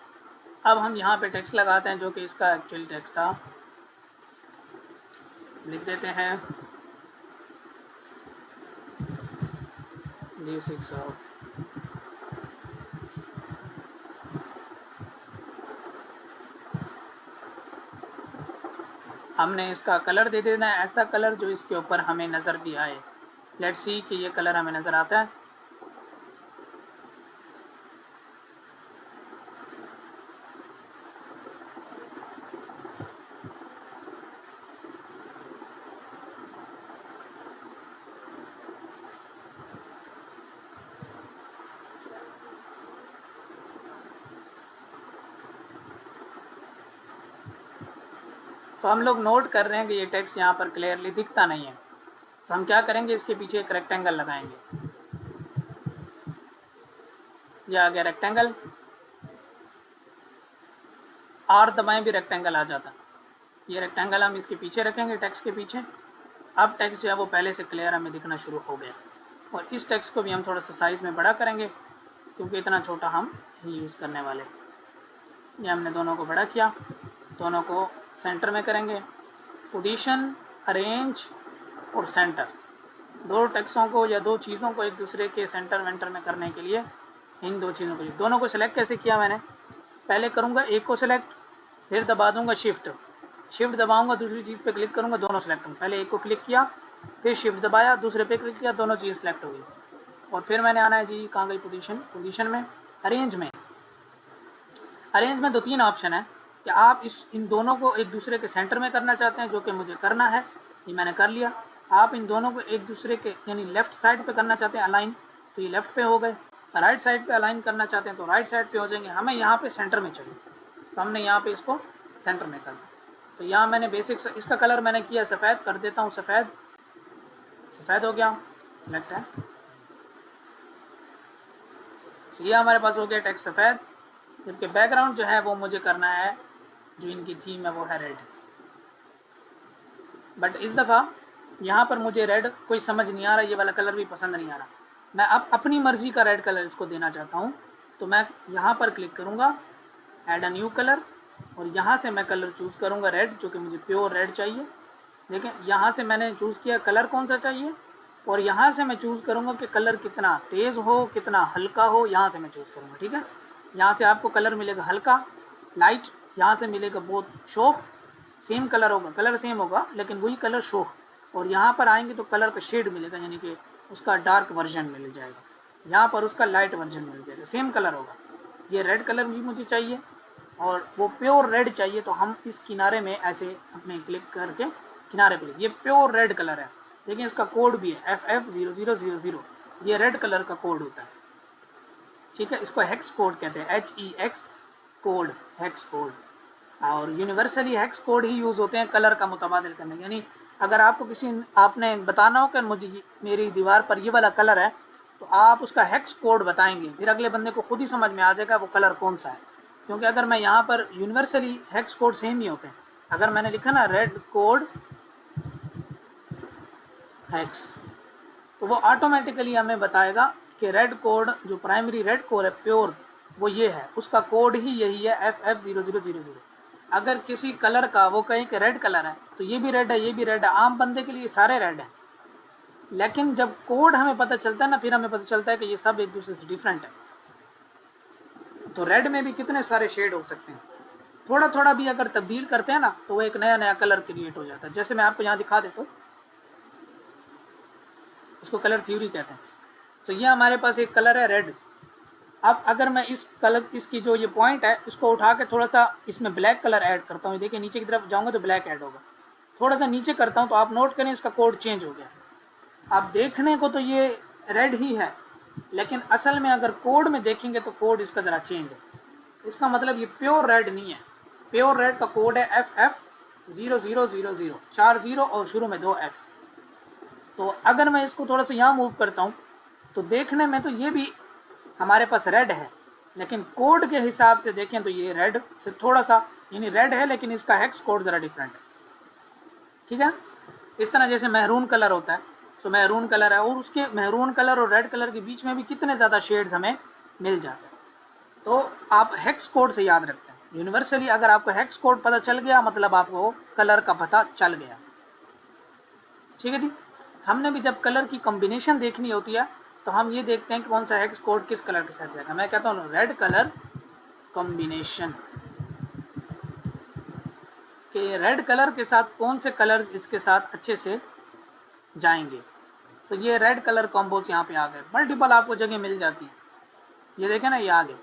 अब हम यहाँ पे टेक्स्ट लगाते हैं, जो कि इसका एक्चुअल टेक्स्ट था। लिख देते हैं बेसिक्स ऑफ हमने इसका कलर दे देना है, ऐसा कलर जो इसके ऊपर हमें नज़र भी आए। लेट्स सी कि ये कलर हमें नज़र आता है। तो हम लोग नोट कर रहे हैं कि ये टेक्स्ट यहाँ पर क्लियरली दिखता नहीं है, तो हम क्या करेंगे, इसके पीछे एक रेक्टेंगल लगाएंगे। ये आ गया रेक्टेंगल, आर दबाएं भी रेक्टेंगल आ जाता। ये रेक्टेंगल हम इसके पीछे रखेंगे, टेक्स्ट के पीछे। अब टेक्स्ट जो है वो पहले से क्लियर हमें दिखना शुरू हो गया। और इस टेक्स्ट को भी हम थोड़ा सा साइज़ में बड़ा करेंगे, क्योंकि इतना छोटा हम ही यूज़ करने वाले। ये हमने दोनों को बड़ा किया, दोनों को सेंटर में करेंगे। पोजीशन, अरेंज और सेंटर, दो टेक्स्टों को या दो चीज़ों को एक दूसरे के सेंटर वेंटर में करने के लिए इन दो चीज़ों को, दोनों को सिलेक्ट कैसे किया मैंने, पहले करूँगा एक को सिलेक्ट, फिर दबा दूँगा शिफ्ट दबाऊँगा, दूसरी चीज़ पे क्लिक करूँगा, दोनों सेलेक्ट करूँगा। पहले एक को क्लिक किया, फिर शिफ्ट दबाया, दूसरे पे क्लिक किया, दोनों चीज़ सेलेक्ट हो गई। और फिर मैंने आना है जी, कहाँ गई पोजीशन में, अरेंज में दो तीन ऑप्शन है कि आप इन दोनों को एक दूसरे के सेंटर में करना चाहते हैं, जो कि मुझे करना है, ये मैंने कर लिया। आप इन दोनों को एक दूसरे के यानी लेफ़्ट साइड पे करना चाहते हैं अलाइन, तो ये लेफ़्ट पे हो गए। राइट साइड पे अलाइन करना चाहते हैं तो राइट साइड पे हो जाएंगे। हमें यहाँ पे सेंटर में चाहिए, तो हमने यहाँ पे इसको सेंटर में कर दिया। तो यहाँ मैंने बेसिक इसका कलर मैंने किया सफ़ेद, कर देता हूँ सफ़ेद हो गया, सिलेक्ट है। तो ये हमारे पास हो गया टेक्स्ट सफ़ेद, जबकि बैकग्राउंड जो है वो मुझे करना है, जो इनकी थीम है वो है रेड। बट इस दफ़ा यहाँ पर मुझे रेड कोई समझ नहीं आ रहा, ये वाला कलर भी पसंद नहीं आ रहा। मैं अब अपनी मर्ज़ी का रेड कलर इसको देना चाहता हूँ, तो मैं यहाँ पर क्लिक करूँगा, ऐड अ न्यू कलर, और यहाँ से मैं कलर चूज़ करूँगा रेड, जो कि मुझे प्योर रेड चाहिए। देखें, यहाँ से मैंने चूज़ किया कलर कौन सा चाहिए, और यहाँ से मैं चूज़ करूँगा कि कलर कितना तेज़ हो, कितना हल्का हो, यहाँ से मैं चूज़ करूँगा। ठीक है, यहाँ से आपको कलर मिलेगा हल्का, लाइट, यहाँ से मिलेगा बहुत शोख, सेम कलर होगा, कलर सेम होगा लेकिन वही कलर शोख। और यहाँ पर आएंगे तो कलर का शेड मिलेगा, यानी कि उसका डार्क वर्जन मिल जाएगा, यहाँ पर उसका लाइट वर्जन मिल जाएगा, सेम कलर होगा। ये रेड कलर भी मुझे चाहिए और वो प्योर रेड चाहिए, तो हम इस किनारे में ऐसे अपने क्लिक करके किनारे पर, ये प्योर रेड कलर है। देखिए इसका कोड भी है FF0000, ये रेड कलर का कोड होता है। ठीक है, इसको हेक्स कोड कहते हैं, HEX कोड, हेक्स कोड। और यूनिवर्सली हेक्स कोड ही यूज़ होते हैं कलर का मुतबादिल करने, यानी अगर आपको आपने बताना हो कि मुझे मेरी दीवार पर ये वाला कलर है, तो आप उसका हेक्स कोड बताएंगे, फिर अगले बंदे को खुद ही समझ में आ जाएगा वो कलर कौन सा है। क्योंकि अगर मैं यहाँ पर यूनिवर्सली हेक्स कोड सेम ही होते हैं, अगर मैंने लिखा ना रेड कोड हेक्स, तो वो ऑटोमेटिकली हमें बताएगा कि रेड कोड जो प्राइमरी रेड कोड है प्योर, वो ये है, उसका कोड ही यही है FF0000। अगर किसी कलर का वो कहें कि रेड कलर है, तो ये भी रेड है, ये भी रेड है, आम बंदे के लिए सारे रेड हैं, लेकिन जब कोड हमें पता चलता है ना, फिर हमें पता चलता है कि ये सब एक दूसरे से डिफरेंट है। तो रेड में भी कितने सारे शेड हो सकते हैं, थोड़ा थोड़ा भी अगर तब्दील करते हैं ना तो वो एक नया नया कलर क्रिएट हो जाता है। जैसे मैं आपको यहाँ दिखा देता हूँ, इसको कलर थ्योरी कहते हैं। तो ये हमारे पास एक कलर है रेड। अब अगर मैं इस कलर, इसकी जो ये पॉइंट है, इसको उठा के थोड़ा सा इसमें ब्लैक कलर ऐड करता हूँ, देखिए नीचे की तरफ जाऊँगा तो ब्लैक ऐड होगा। थोड़ा सा नीचे करता हूँ तो आप नोट करें इसका कोड चेंज हो गया। आप देखने को तो ये रेड ही है, लेकिन असल में अगर कोड में देखेंगे तो कोड इसका ज़रा चेंज है। इसका मतलब ये प्योर रेड नहीं है। प्योर रेड का कोड है FF0000, 4 0 और शुरू में 2 F। तो अगर मैं इसको थोड़ा सा यहाँ मूव करता हूँ तो देखने में तो ये भी हमारे पास रेड है, लेकिन कोड के हिसाब से देखें तो ये रेड से थोड़ा सा, यानी रेड है लेकिन इसका हेक्स कोड ज़रा डिफरेंट है। ठीक है, इस तरह जैसे महरून कलर होता है, सो महरून कलर है, और उसके महरून कलर और रेड कलर के बीच में भी कितने ज़्यादा शेड्स हमें मिल जाते हैं। तो आप हेक्स कोड से याद रखते हैं। यूनिवर्सली अगर आपको हेक्स कोड पता चल गया, मतलब आपको कलर का पता चल गया। ठीक है जी। हमने भी जब कलर की कॉम्बिनेशन देखनी होती है तो हम ये देखते हैं कि कौन सा हेक्स कोड किस कलर के साथ जाएगा। मैं कहता हूँ रेड कलर कॉम्बिनेशन, कि रेड कलर के साथ कौन से कलर्स इसके साथ अच्छे से जाएंगे। तो ये रेड कलर कॉम्बोस यहाँ पे आ गए, मल्टीपल आपको जगह मिल जाती है। ये देखें ना, ये आ गए।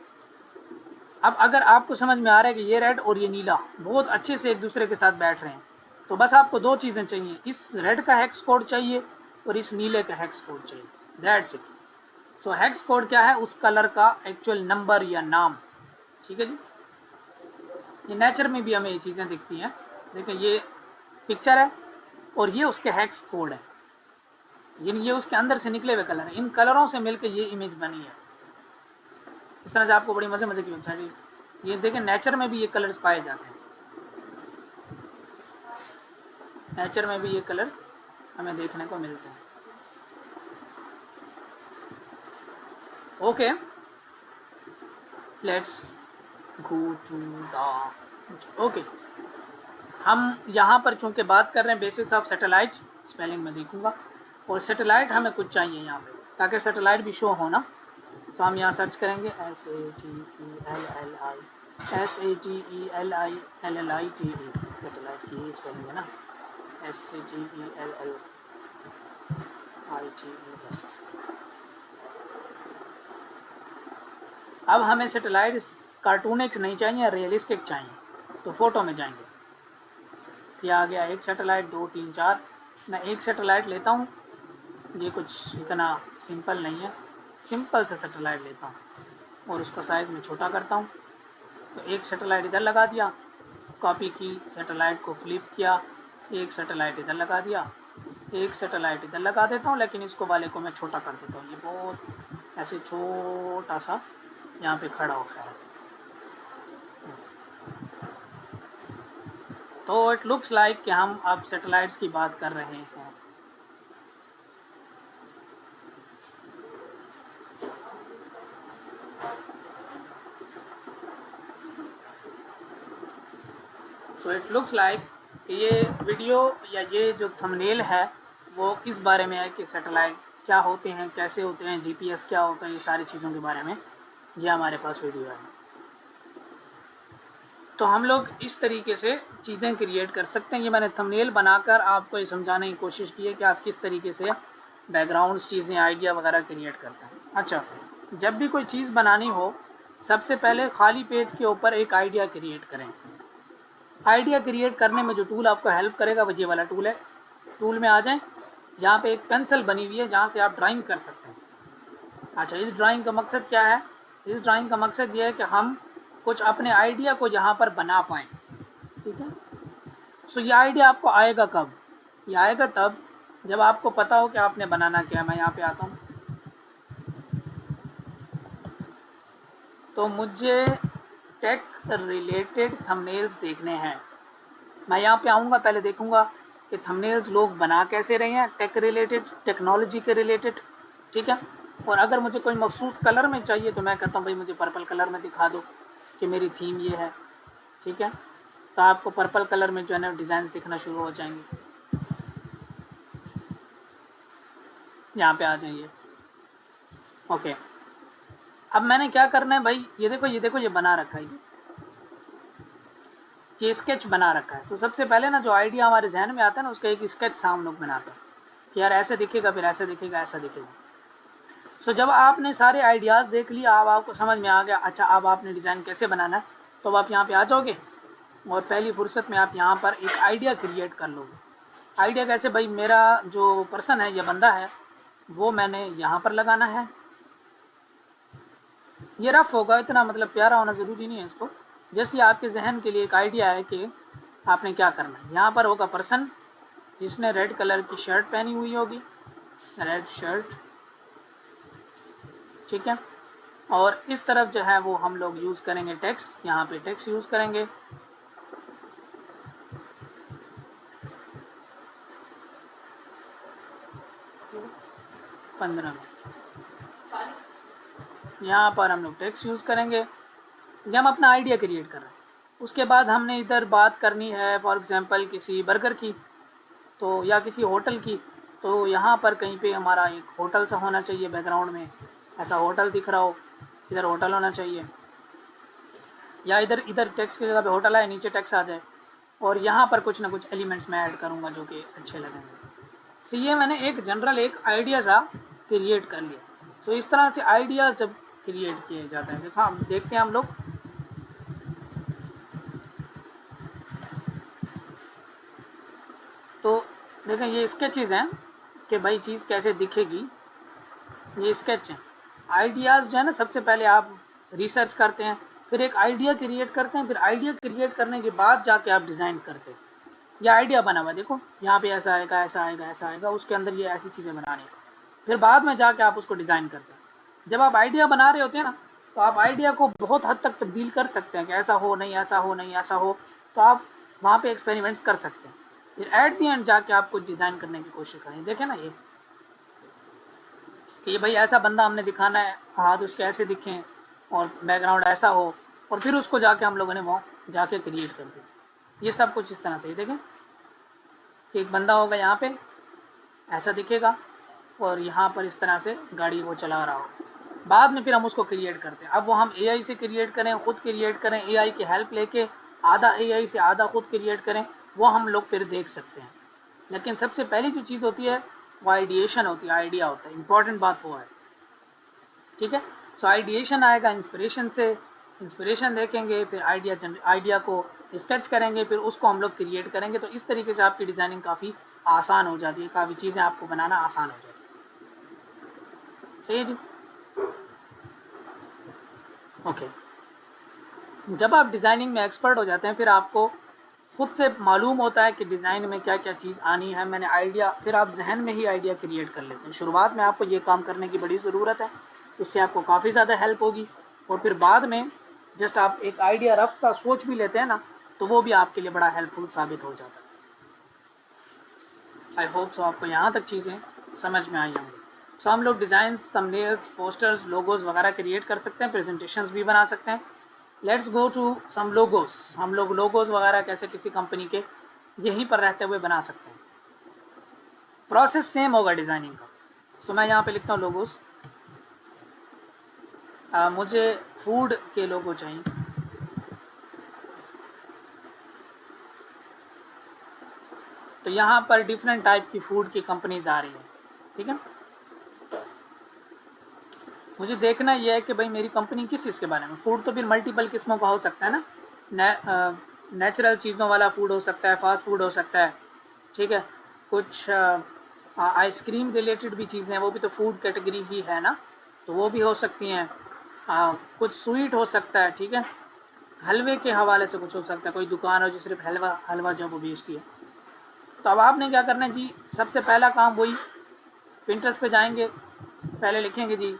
अब अगर आपको समझ में आ रहा है कि ये रेड और ये नीला बहुत अच्छे से एक दूसरे के साथ बैठ रहे हैं, तो बस आपको दो चीज़ें चाहिए, इस रेड का हेक्स कोड चाहिए और इस नीले का हेक्स कोड चाहिए, that's it. So hex code क्या है, उस कलर का एक्चुअल नंबर या नाम। ठीक है जी। ये नेचर में भी हमें ये चीज़ें दिखती हैं। देखिए ये पिक्चर है और ये उसके हेक्स कोड है, ये उसके अंदर से निकले हुए कलर हैं। इन कलरों से मिलकर ये इमेज बनी है। इस तरह से आपको बड़ी मज़े की वेबसाइट, ये देखें नेचर में भी ये कलर्स पाए जाते हैं। नेचर में भी ये कलर्स हमें देखने को मिलते हैं। Okay, let's go to the okay. हम यहाँ पर चूँकि बात कर रहे हैं बेसिक्स ऑफ सैटेलाइट, स्पेलिंग में देखूँगा, और सैटेलाइट हमें कुछ चाहिए यहाँ पे ताकि सैटेलाइट भी शो हो ना। तो हम यहाँ सर्च करेंगे SATELLITE, सैटेलाइट की स्पेलिंग है ना, SATELLITES। अब हमें सैटेलाइट कार्टूनिक नहीं चाहिए, रियलिस्टिक चाहिए। तो फ़ोटो में जाएंगे, ये आ गया एक सैटेलाइट, 2 3 4। मैं एक सैटेलाइट लेता हूँ, ये कुछ इतना सिंपल नहीं है, सिंपल सा सैटेलाइट लेता हूँ और उसको साइज़ में छोटा करता हूँ। तो एक सैटेलाइट इधर लगा दिया, कॉपी की, सैटेलाइट को फ्लिप किया, एक सैटेलाइट इधर लगा दिया, एक सैटेलाइट इधर लगा देता हूँ, लेकिन इसको वाले को मैं छोटा कर देता हूँ। ये बहुत ऐसे छोटा सा यहाँ पे खड़ा हो गया है। तो इट लुक्स लाइक कि हम अब सैटेलाइट्स की बात कर रहे हैं। सो इट लुक्स लाइक कि ये वीडियो या ये जो थंबनेल है वो इस बारे में है कि सैटेलाइट क्या होते हैं, कैसे होते हैं, GPS क्या होता है, ये सारी चीज़ों के बारे में ये हमारे पास वीडियो है। तो हम लोग इस तरीके से चीज़ें क्रिएट कर सकते हैं। ये मैंने थंबनेल बनाकर आपको ये समझाने की कोशिश की है कि आप किस तरीके से बैकग्राउंड्स, चीज़ें, आइडिया वगैरह क्रिएट करते हैं। अच्छा, जब भी कोई चीज़ बनानी हो, सबसे पहले खाली पेज के ऊपर एक आइडिया क्रिएट करें। आइडिया क्रिएट करने में जो टूल आपको हेल्प करेगा वो ये वाला टूल है। टूल में आ जाएं, यहाँ पे एक पेंसिल बनी हुई है जहाँ से आप ड्राइंग कर सकते हैं। अच्छा, इस ड्राइंग का मकसद क्या है? इस ड्राइंग का मकसद ये है कि हम कुछ अपने आइडिया को यहाँ पर बना पाएँ। ठीक है। सो ये आइडिया आपको आएगा कब? ये आएगा तब जब आपको पता हो कि आपने बनाना क्या है। मैं यहाँ पे आता हूँ, तो मुझे टेक रिलेटेड थंबनेल्स देखने हैं। मैं यहाँ पे आऊँगा, पहले देखूँगा कि थंबनेल्स लोग बना कैसे रहे हैं, टेक रिलेटेड, टेक्नोलॉजी के रिलेटेड। ठीक है। और अगर मुझे कोई मखसूस कलर में चाहिए तो मैं कहता हूँ भाई मुझे पर्पल कलर में दिखा दो कि मेरी थीम ये है। ठीक है। तो आपको पर्पल कलर में जो है ना डिज़ाइंस दिखना शुरू हो जाएंगे। यहाँ पे आ जाइए। ओके, अब मैंने क्या करना है भाई, ये देखो ये देखो, ये बना रखा है, ये स्केच बना रखा है। तो सबसे पहले ना जो आइडिया हमारे जहन में आता है ना, उसका एक स्केच सा हम लोग बनाते हैं कि यार ऐसे दिखेगा, फिर ऐसे दिखेगा, ऐसा दिखेगा। सो जब आपने सारे आइडियाज़ देख लिया, अब आपको समझ में आ गया, अच्छा अब आपने डिज़ाइन कैसे बनाना है, तो अब आप यहाँ पे आ जाओगे और पहली फुर्सत में आप यहाँ पर एक आइडिया क्रिएट कर लोगे। आइडिया कैसे भाई, मेरा जो पर्सन है या बंदा है वो मैंने यहाँ पर लगाना है। ये रफ होगा, इतना मतलब प्यारा होना ज़रूरी नहीं है इसको। जैसे आपके जहन के लिए एक आइडिया है कि आपने क्या करना है। यहाँ पर होगा पर्सन जिसने रेड कलर की शर्ट पहनी हुई होगी, रेड शर्ट, ठीक है। और इस तरफ जो है वो हम लोग यूज़ करेंगे टेक्स्ट, यहाँ पे टेक्स्ट यूज़ करेंगे। पंद्रह में यहाँ पर हम लोग टेक्स्ट यूज़ करेंगे। ये हम अपना आइडिया क्रिएट कर रहे हैं। उसके बाद हमने इधर बात करनी है फॉर एग्जांपल किसी बर्गर की, तो या किसी होटल की, तो यहाँ पर कहीं पे हमारा एक होटल सा होना चाहिए बैकग्राउंड में, ऐसा होटल दिख रहा हो, इधर होटल होना चाहिए। या इधर इधर टेक्स्ट की जगह पे होटल है, नीचे टेक्स्ट आ जाए। और यहाँ पर कुछ ना कुछ एलिमेंट्स मैं ऐड करूँगा जो कि अच्छे लगेंगे। सो ये मैंने एक जनरल एक आइडिया सा क्रिएट कर लिया। सो इस तरह से आइडियाज़ जब क्रिएट किए जाते हैं, देखो हम देखते हैं हम लोग। तो देखें ये स्केचेज़ हैं कि भाई चीज़ कैसे दिखेगी, ये स्केच हैं। आइडियाज़ जो है ना, सबसे पहले आप रिसर्च करते हैं, फिर एक आइडिया क्रिएट करते हैं, फिर आइडिया क्रिएट करने के बाद जाके आप डिज़ाइन करते हैं। ये आइडिया बना हुआ है, देखो यहाँ पे ऐसा आएगा, ऐसा आएगा, ऐसा आएगा, उसके अंदर ये ऐसी चीज़ें बनानी है, फिर बाद में जाके आप उसको डिज़ाइन करते हैं। जब आप आइडिया बना रहे होते हैं ना, तो आप आइडिया को बहुत हद तक तब्दील कर सकते हैं कि ऐसा हो, नहीं ऐसा हो, नहीं ऐसा हो, तो आप वहाँ पे एक्सपेरिमेंट्स कर सकते हैं। फिर एट दी एंड जाके आप कुछ डिज़ाइन करने की कोशिश करें। देखें ना ये कि भाई ऐसा बंदा हमने दिखाना है, हाथ उसके ऐसे दिखें और बैकग्राउंड ऐसा हो, और फिर उसको जाके हम लोगों ने वो जाके क्रिएट कर दिया। ये सब कुछ इस तरह से ही देखें कि एक बंदा होगा यहाँ पे ऐसा दिखेगा, और यहाँ पर इस तरह से गाड़ी वो चला रहा हो। बाद में फिर हम उसको क्रिएट करते हैं। अब वो हम एआई से क्रिएट करें, ख़ुद क्रिएट करें, एआई की हेल्प लेके, आधा एआई से आधा खुद क्रिएट करें, वो हम लोग फिर देख सकते हैं। लेकिन सबसे पहली जो चीज़ होती है वो आइडिएशन होती है, आइडिया होता है, इंपॉर्टेंट बात वो है, ठीक है। सो आइडिएशन आएगा इंस्पिरेशन से, इंस्पिरेशन देखेंगे, फिर आइडिया को स्केच करेंगे, फिर उसको हम लोग क्रिएट करेंगे। तो इस तरीके से आपकी डिज़ाइनिंग काफ़ी आसान हो जाती है, काफ़ी चीज़ें आपको बनाना आसान हो जाती है। सही है जी, ओके। जब आप डिज़ाइनिंग में एक्सपर्ट हो जाते हैं, फिर आपको खुद से मालूम होता है कि डिज़ाइन में क्या क्या चीज़ आनी है। मैंने आइडिया, फिर आप जहन में ही आइडिया क्रिएट कर लेते हैं। शुरुआत में आपको ये काम करने की बड़ी ज़रूरत है, इससे आपको काफ़ी ज़्यादा हेल्प होगी। और फिर बाद में जस्ट आप एक आइडिया रफ सा सोच भी लेते हैं ना, तो वो भी आपके लिए बड़ा हेल्पफुल साबित हो जाता है। आई होप सो आपको यहाँ तक चीज़ें समझ में आई होंगी। सो हम लोग डिज़ाइंस, थंबनेल्स, पोस्टर्स, लोगोज़ वगैरह क्रिएट कर सकते हैं, प्रेजेंटेशंस भी बना सकते हैं। Let's go to some logos. हम लोग लोगोज़ वगैरह कैसे किसी कंपनी के यहीं पर रहते हुए बना सकते हैं। प्रोसेस सेम होगा डिज़ाइनिंग का। सो मैं यहाँ पे लिखता हूँ लोगोस। मुझे फूड के लोगो चाहिए, तो यहाँ पर डिफरेंट टाइप की फूड की कंपनीज आ रही है, ठीक है। मुझे देखना यह है कि भाई मेरी कंपनी किस चीज़ के बारे में, फूड तो फिर मल्टीपल किस्मों का हो सकता है ना, नेचुरल चीज़ों वाला फूड हो सकता है, फास्ट फूड हो सकता है, ठीक है। कुछ आइसक्रीम रिलेटेड भी चीज़ें हैं, वो भी तो फूड कैटेगरी ही है ना, तो वो भी हो सकती हैं। कुछ स्वीट हो सकता है, ठीक है। हलवे के हवाले से कुछ हो सकता है, कोई दुकान हो जो सिर्फ हलवा जो वो बेचती है। तो अब आपने क्या करना है जी, सबसे पहला काम वही, पिंटरेस्ट पे जाएंगे, पहले लिखेंगे जी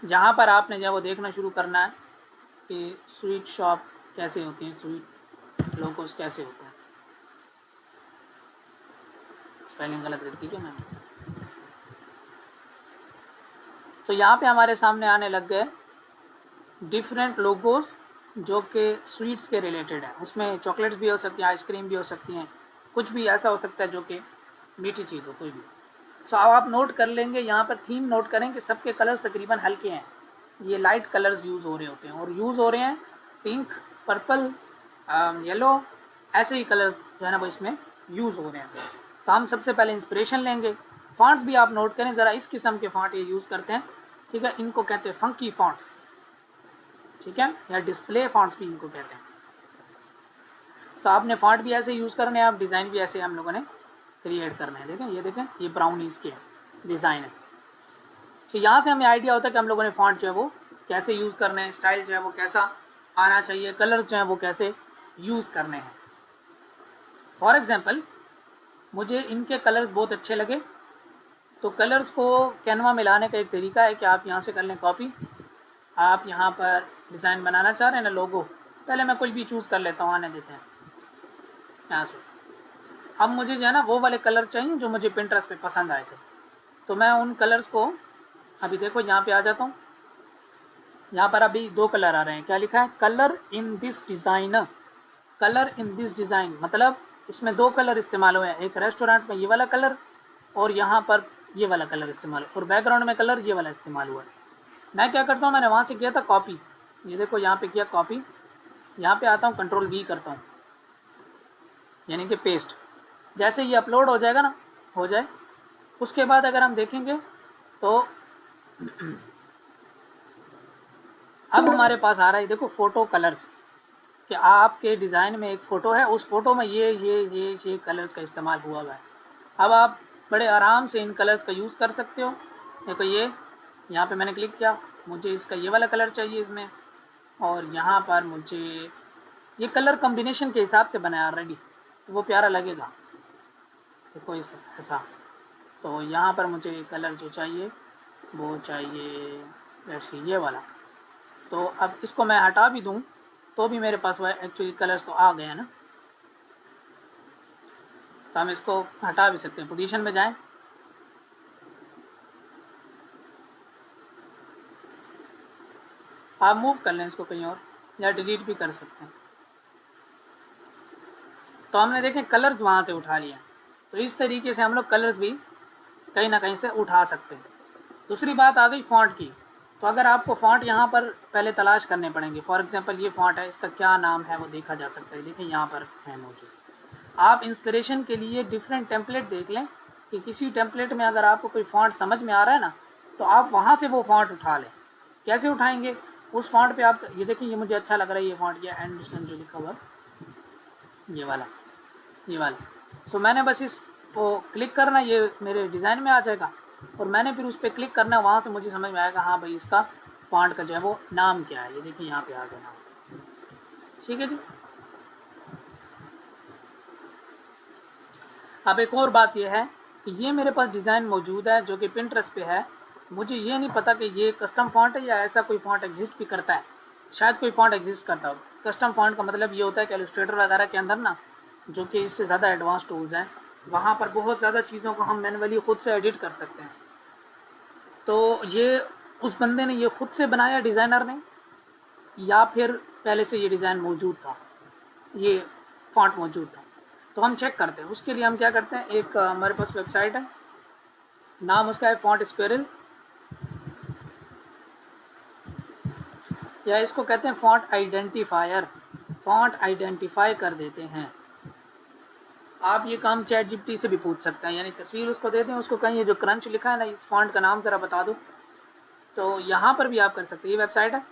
जहाँ पर आपने जो वो देखना शुरू करना है कि स्वीट शॉप कैसे होती हैं, स्वीट लोगोस कैसे होते हैं। स्पेलिंग गलत लिख दी क्या मैंने? तो यहाँ पे हमारे सामने आने लग गए डिफरेंट लोगोस जो कि स्वीट्स के रिलेटेड है, उसमें चॉकलेट्स भी हो सकती हैं, आइसक्रीम भी हो सकती हैं, कुछ भी ऐसा हो सकता है जो कि मीठी चीज़ हो कोई भी। सो अब आप नोट कर लेंगे यहाँ पर थीम नोट करें कि सबके कलर्स तकरीबन हल्के हैं, ये लाइट कलर्स यूज़ हो रहे होते हैं और यूज़ हो रहे हैं पिंक, पर्पल, येलो, ऐसे ही कलर्स जो है ना वो इसमें यूज़ हो रहे हैं। तो हम सबसे पहले इंस्पिरेशन लेंगे। फॉन्ट्स भी आप नोट करें ज़रा, इस किस्म के फॉन्ट ये यूज़ करते हैं, ठीक है, इनको कहते हैं फंकी फॉन्ट्स, ठीक है, या डिस्प्ले फॉन्ट्स भी इनको कहते हैं। तो आपने फॉन्ट भी ऐसे यूज़ करने हैं, आप डिज़ाइन भी ऐसे हम लोगों ने क्रिएट करना है। देखें ये ब्राउनीज के डिज़ाइन है। तो यहाँ से हमें आइडिया होता है कि हम लोगों ने फॉन्ट जो है वो कैसे यूज़ करने हैं, स्टाइल जो है वो कैसा आना चाहिए, कलर जो है वो कैसे यूज़ करने हैं। फॉर एग्जांपल मुझे इनके कलर्स बहुत अच्छे लगे, तो कलर्स को कैनवा में लाने का एक तरीका है कि आप यहाँ से कर लें कॉपी। आप यहाँ पर डिज़ाइन बनाना चाह रहे हैं ना, लोगो, पहले मैं कोई भी चूज़ कर लेता हूँ, आने देते हैं यहाँ से। अब मुझे जो है ना वो वाले कलर चाहिए जो मुझे पिंटरेस्ट पे पसंद आए थे, तो मैं उन कलर्स को अभी देखो यहाँ पे आ जाता हूँ। यहाँ पर अभी 2 कलर आ रहे हैं, क्या लिखा है, colour in this design. Colour in this design मतलब इसमें 2 कलर इस्तेमाल हुए हैं, एक रेस्टोरेंट में ये वाला कलर और यहाँ पर ये वाला कलर इस्तेमाल, और बैकग्राउंड में कलर ये वाला इस्तेमाल हुआ है। मैं क्या करता हूँ, मैंने वहाँ से किया था कॉपी, ये देखो यहाँ पे किया कॉपी, यहाँ पे आता हूँ कंट्रोल V करता हूँ, यानी कि पेस्ट। जैसे ये अपलोड हो जाएगा ना, हो जाए, उसके बाद अगर हम देखेंगे तो अब हमारे पास आ रहा है, देखो फ़ोटो कलर्स, कि आपके डिज़ाइन में एक फ़ोटो है, उस फ़ोटो में ये कलर्स का इस्तेमाल हुआ है। अब आप बड़े आराम से इन कलर्स का यूज़ कर सकते हो। देखो ये यहाँ पे मैंने क्लिक किया, मुझे इसका ये वाला कलर चाहिए इसमें, और यहाँ पर मुझे ये कलर कॉम्बिनेशन के हिसाब से बनाया ऑलरेडी, तो वो प्यारा लगेगा। देखो इस ऐसा, तो यहाँ पर मुझे कलर जो चाहिए वो चाहिए लेट्स ये वाला। तो अब इसको मैं हटा भी दूँ तो भी मेरे पास वह एक्चुअली कलर्स तो आ गए हैं ना, तो हम इसको हटा भी सकते हैं। पोजीशन में जाएं, आप मूव कर लें इसको कहीं और, या डिलीट भी कर सकते हैं। तो हमने देखें कलर्स वहाँ से उठा लिया, तो इस तरीके से हम लोग कलर्स भी कहीं ना कहीं से उठा सकते हैं। दूसरी बात आ गई फ़ॉन्ट की, तो अगर आपको फ़ॉन्ट यहाँ पर पहले तलाश करने पड़ेंगे। फॉर एग्जांपल ये फ़ॉन्ट है, इसका क्या नाम है वो देखा जा सकता है, देखिए यहाँ पर है मौजूद। आप इंस्पिरेशन के लिए डिफरेंट टेम्पलेट देख लें कि किसी टेम्पलेट में अगर आपको कोई फ़ॉन्ट समझ में आ रहा है ना, तो आप वहाँ से वो फ़ॉन्ट उठा लें। कैसे उठाएंगे, उस फ़ॉन्ट पे आप ये देखिए, ये मुझे अच्छा लग रहा है ये फ़ॉन्ट, ये एंडरसन जो लिखा हुआ ये वाला, सो मैंने बस इस को क्लिक करना, ये मेरे डिज़ाइन में आ जाएगा, और मैंने फिर उस पर क्लिक करना, वहाँ से मुझे समझ में आएगा हाँ भाई इसका फ़ॉन्ट का जो है वो नाम क्या है। ये देखिए यहाँ पे आ गया नाम, ठीक है जी। अब एक और बात यह है कि ये मेरे पास डिज़ाइन मौजूद है जो कि पिंटरेस्ट पे है, मुझे ये नहीं पता कि ये कस्टम फ़ॉन्ट है या ऐसा कोई फ़ॉन्ट एग्जिस्ट भी करता है, शायद कोई फ़ॉन्ट एग्जिस्ट करता हो। कस्टम फ़ॉन्ट का मतलब ये होता है कि इलस्ट्रेटर वगैरह के अंदर ना, जो कि इससे ज़्यादा एडवांस टूल्स हैं, वहाँ पर बहुत ज़्यादा चीज़ों को हम मैनुअली ख़ुद से एडिट कर सकते हैं। तो ये उस बंदे ने ये ख़ुद से बनाया, डिज़ाइनर ने, या फिर पहले से ये डिज़ाइन मौजूद था, ये फ़ॉन्ट मौजूद था। तो हम चेक करते हैं, उसके लिए हम क्या करते हैं, एक हमारे पास वेबसाइट है, नाम उसका है फॉन्ट स्क्वेरल, या इसको कहते हैं फॉन्ट आइडेंटिफायर। फॉन्ट आइडेंटिफाई कर देते हैं। आप ये काम चैट जीपीटी से भी पूछ सकते हैं, यानी तस्वीर उसको देते हैं, उसको कहीं ये जो क्रंच लिखा है ना, इस फॉन्ट का नाम ज़रा बता दो, तो यहाँ पर भी आप कर सकते हैं। ये वेबसाइट है,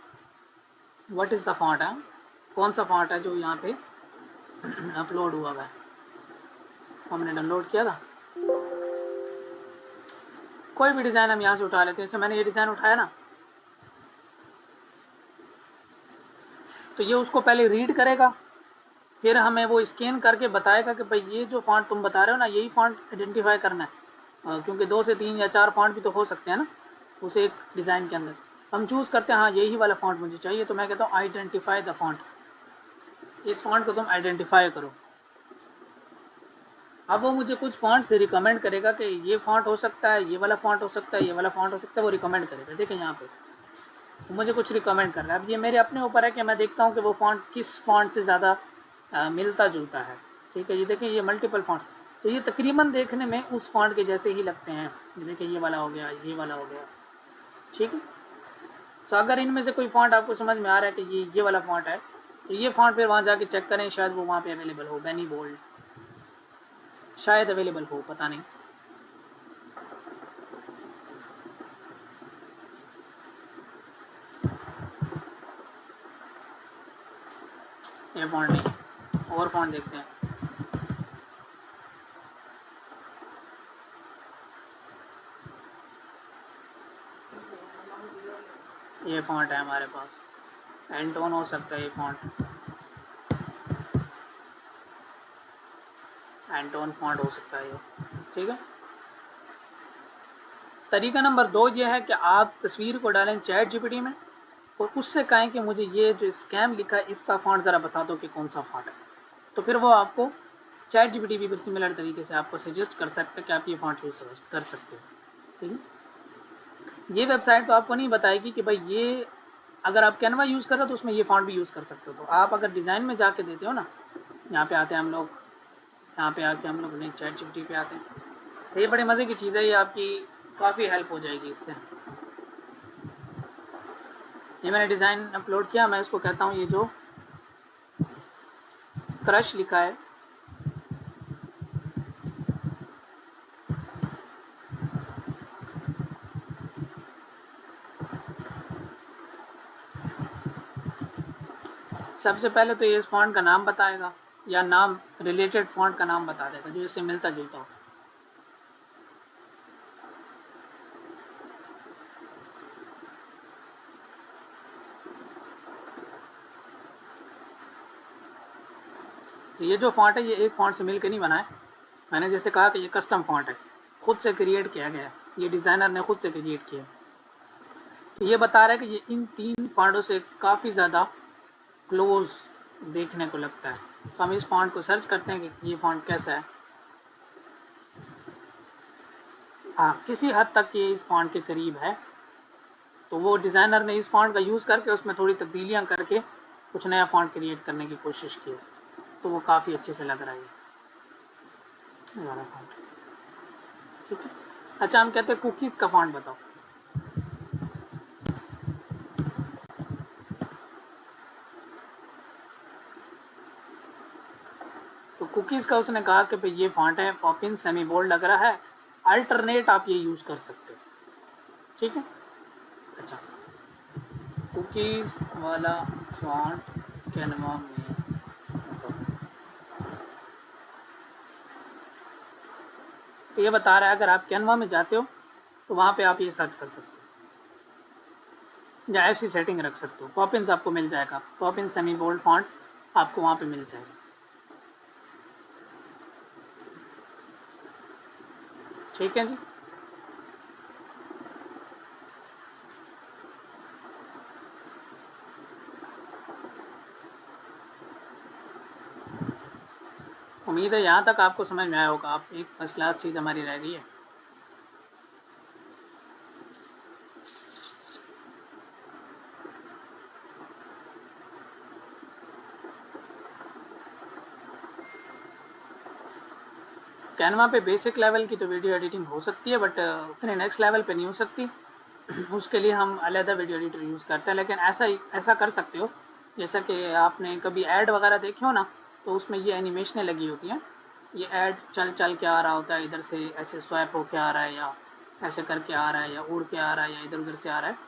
व्हाट इज़ द फॉन्ट है, कौन सा फॉन्ट है जो यहाँ पे अपलोड हुआ है, हमने डाउनलोड किया था। कोई भी डिज़ाइन हम यहाँ से उठा लेते हैं, जैसे मैंने ये डिज़ाइन उठाया ना, तो ये उसको पहले रीड करेगा, फिर हमें वो स्कैन करके बताएगा कि भाई ये जो फॉन्ट तुम बता रहे हो ना, यही फॉन्ट आइडेंटिफाई करना है, क्योंकि 2 से 3 या 4 फॉन्ट भी तो हो सकते हैं ना उस एक डिज़ाइन के अंदर। हम चूज़ करते हैं हाँ यही वाला फॉन्ट मुझे चाहिए, तो मैं कहता हूँ आइडेंटिफाई द फॉन्ट, इस फॉन्ट को तुम आइडेंटिफाई करो। अब वो मुझे कुछ फॉन्ट से रिकमेंड करेगा कि ये फॉन्ट हो सकता है, ये वाला फॉन्ट हो सकता है, ये वाला फॉन्ट हो सकता है, वो रिकमेंड करेगा। देखें यहाँ पे मुझे कुछ रिकमेंड कर रहा है। अब ये मेरे अपने ऊपर है कि मैं देखता हूँ कि वो फ़ॉन्ट किस फ़ॉन्ट से ज़्यादा मिलता जुलता है। ठीक है, ये देखिए ये मल्टीपल फ़ॉन्ट्स, तो ये तकरीबन देखने में उस फ़ॉन्ट के जैसे ही लगते हैं। ये देखिए ये वाला हो गया, ये वाला हो गया। ठीक है, तो अगर इनमें से कोई फ़ॉन्ट आपको समझ में आ रहा है कि ये वाला फ़ॉन्ट है, तो ये फ़ॉन्ट फिर वहाँ जाके चेक करें, शायद वो वहाँ पे अवेलेबल हो। बेनी बोल्ड शायद अवेलेबल हो, पता नहीं। ये फ़ॉन्ट नहीं, और फ़ॉन्ट देखते हैं। ये फ़ॉन्ट है हमारे पास, एंटोन हो सकता है ये फ़ॉन्ट, एंटोन फ़ॉन्ट हो सकता है ये। ठीक है, तरीका नंबर 2 ये है कि आप तस्वीर को डालें चैट जीपीटी में और उससे कहें कि मुझे ये जो स्कैम लिखा है इसका फ़ॉन्ट ज़रा बता दो कि कौन सा फ़ॉन्ट है, तो फिर वो आपको चैट जीपीटी भी फिर सिमिलर तरीके से आपको सजेस्ट कर सकता है कि आप ये फ़ॉन्ट यूज़ कर सकते हो। ठीक है, ये वेबसाइट तो आपको नहीं बताएगी कि भाई ये अगर आप कैनवा यूज़ कर रहे हो तो उसमें ये फ़ॉन्ट भी यूज़ कर सकते हो। तो आप अगर डिज़ाइन में जाके देते हो ना, यहाँ पे आते हैं हम लोग, यहाँ पे आके हम लोग नहीं चैट जीपीटी पे आते हैं, तो ये बड़े मज़े की चीज़ है, ये आपकी काफ़ी हेल्प हो जाएगी इससे। ये मैंने डिज़ाइन अपलोड किया, मैं इसको कहता हूँ ये जो क्रश लिखा है, सबसे पहले तो ये इस फ़ॉन्ट का नाम बताएगा या नाम रिलेटेड फ़ॉन्ट का नाम बता देगा जो इससे मिलता जुलता हो। तो ये जो फ़ॉन्ट है ये एक फ़ॉन्ट से मिलकर नहीं बना है, मैंने जैसे कहा कि ये कस्टम फ़ॉन्ट है, ख़ुद से क्रिएट किया गया है, ये डिज़ाइनर ने ख़ुद से क्रिएट किया। तो ये बता रहा है कि ये इन 3 फ़ॉन्टों से काफ़ी ज़्यादा क्लोज देखने को लगता है। तो हम इस फ़ॉन्ट को सर्च करते हैं कि ये फ़ॉन्ट कैसा है। हाँ, किसी हद तक ये इस फ़ॉन्ट के करीब है, तो वो डिज़ाइनर ने इस फ़ॉन्ट का यूज़ करके उसमें थोड़ी तब्दीलियाँ करके कुछ नया फ़ॉन्ट क्रिएट करने की कोशिश की है, तो वो काफ़ी अच्छे से लग रहा है ये वाला फ़ॉन्ट। ठीक है, अच्छा हम कहते हैं कुकीज़ का फ़ॉन्ट बताओ। तो कुकीज़ का उसने कहा कि भाई ये फ़ॉन्ट है, पॉपिन सेमी बोल्ड लग रहा है, अल्टरनेट आप ये यूज़ कर सकते हो। ठीक है, अच्छा कुकीज़ वाला फ़ॉन्ट कैनवा में तो ये बता रहा है अगर आप कैनवा में जाते हो तो वहाँ पे आप ये सर्च कर सकते हो या ऐसी सेटिंग रख सकते हो, पॉपिन्स आपको मिल जाएगा, पॉपिन सेमी बोल्ड फ़ॉन्ट आपको वहाँ पे मिल जाएगा। ठीक है जी, उम्मीद है यहाँ तक आपको समझ में आया होगा। आप एक फर्स्ट क्लास चीज़ हमारी रह गई है। कैनवा पे बेसिक लेवल की तो वीडियो एडिटिंग हो सकती है, बट उतने नेक्स्ट लेवल पे नहीं हो सकती। उसके लिए हम अलहदा वीडियो एडिटर यूज़ करते हैं, लेकिन ऐसा कर सकते हो जैसा कि आपने कभी ऐड वगैरह देखे हो ना, तो उसमें ये एनिमेशनें लगी होती हैं, ये ऐड चल चल के आ रहा होता है, इधर से ऐसे स्वैप होके आ रहा है या ऐसे करके आ रहा है या उड़ के आ रहा है या इधर उधर से आ रहा है,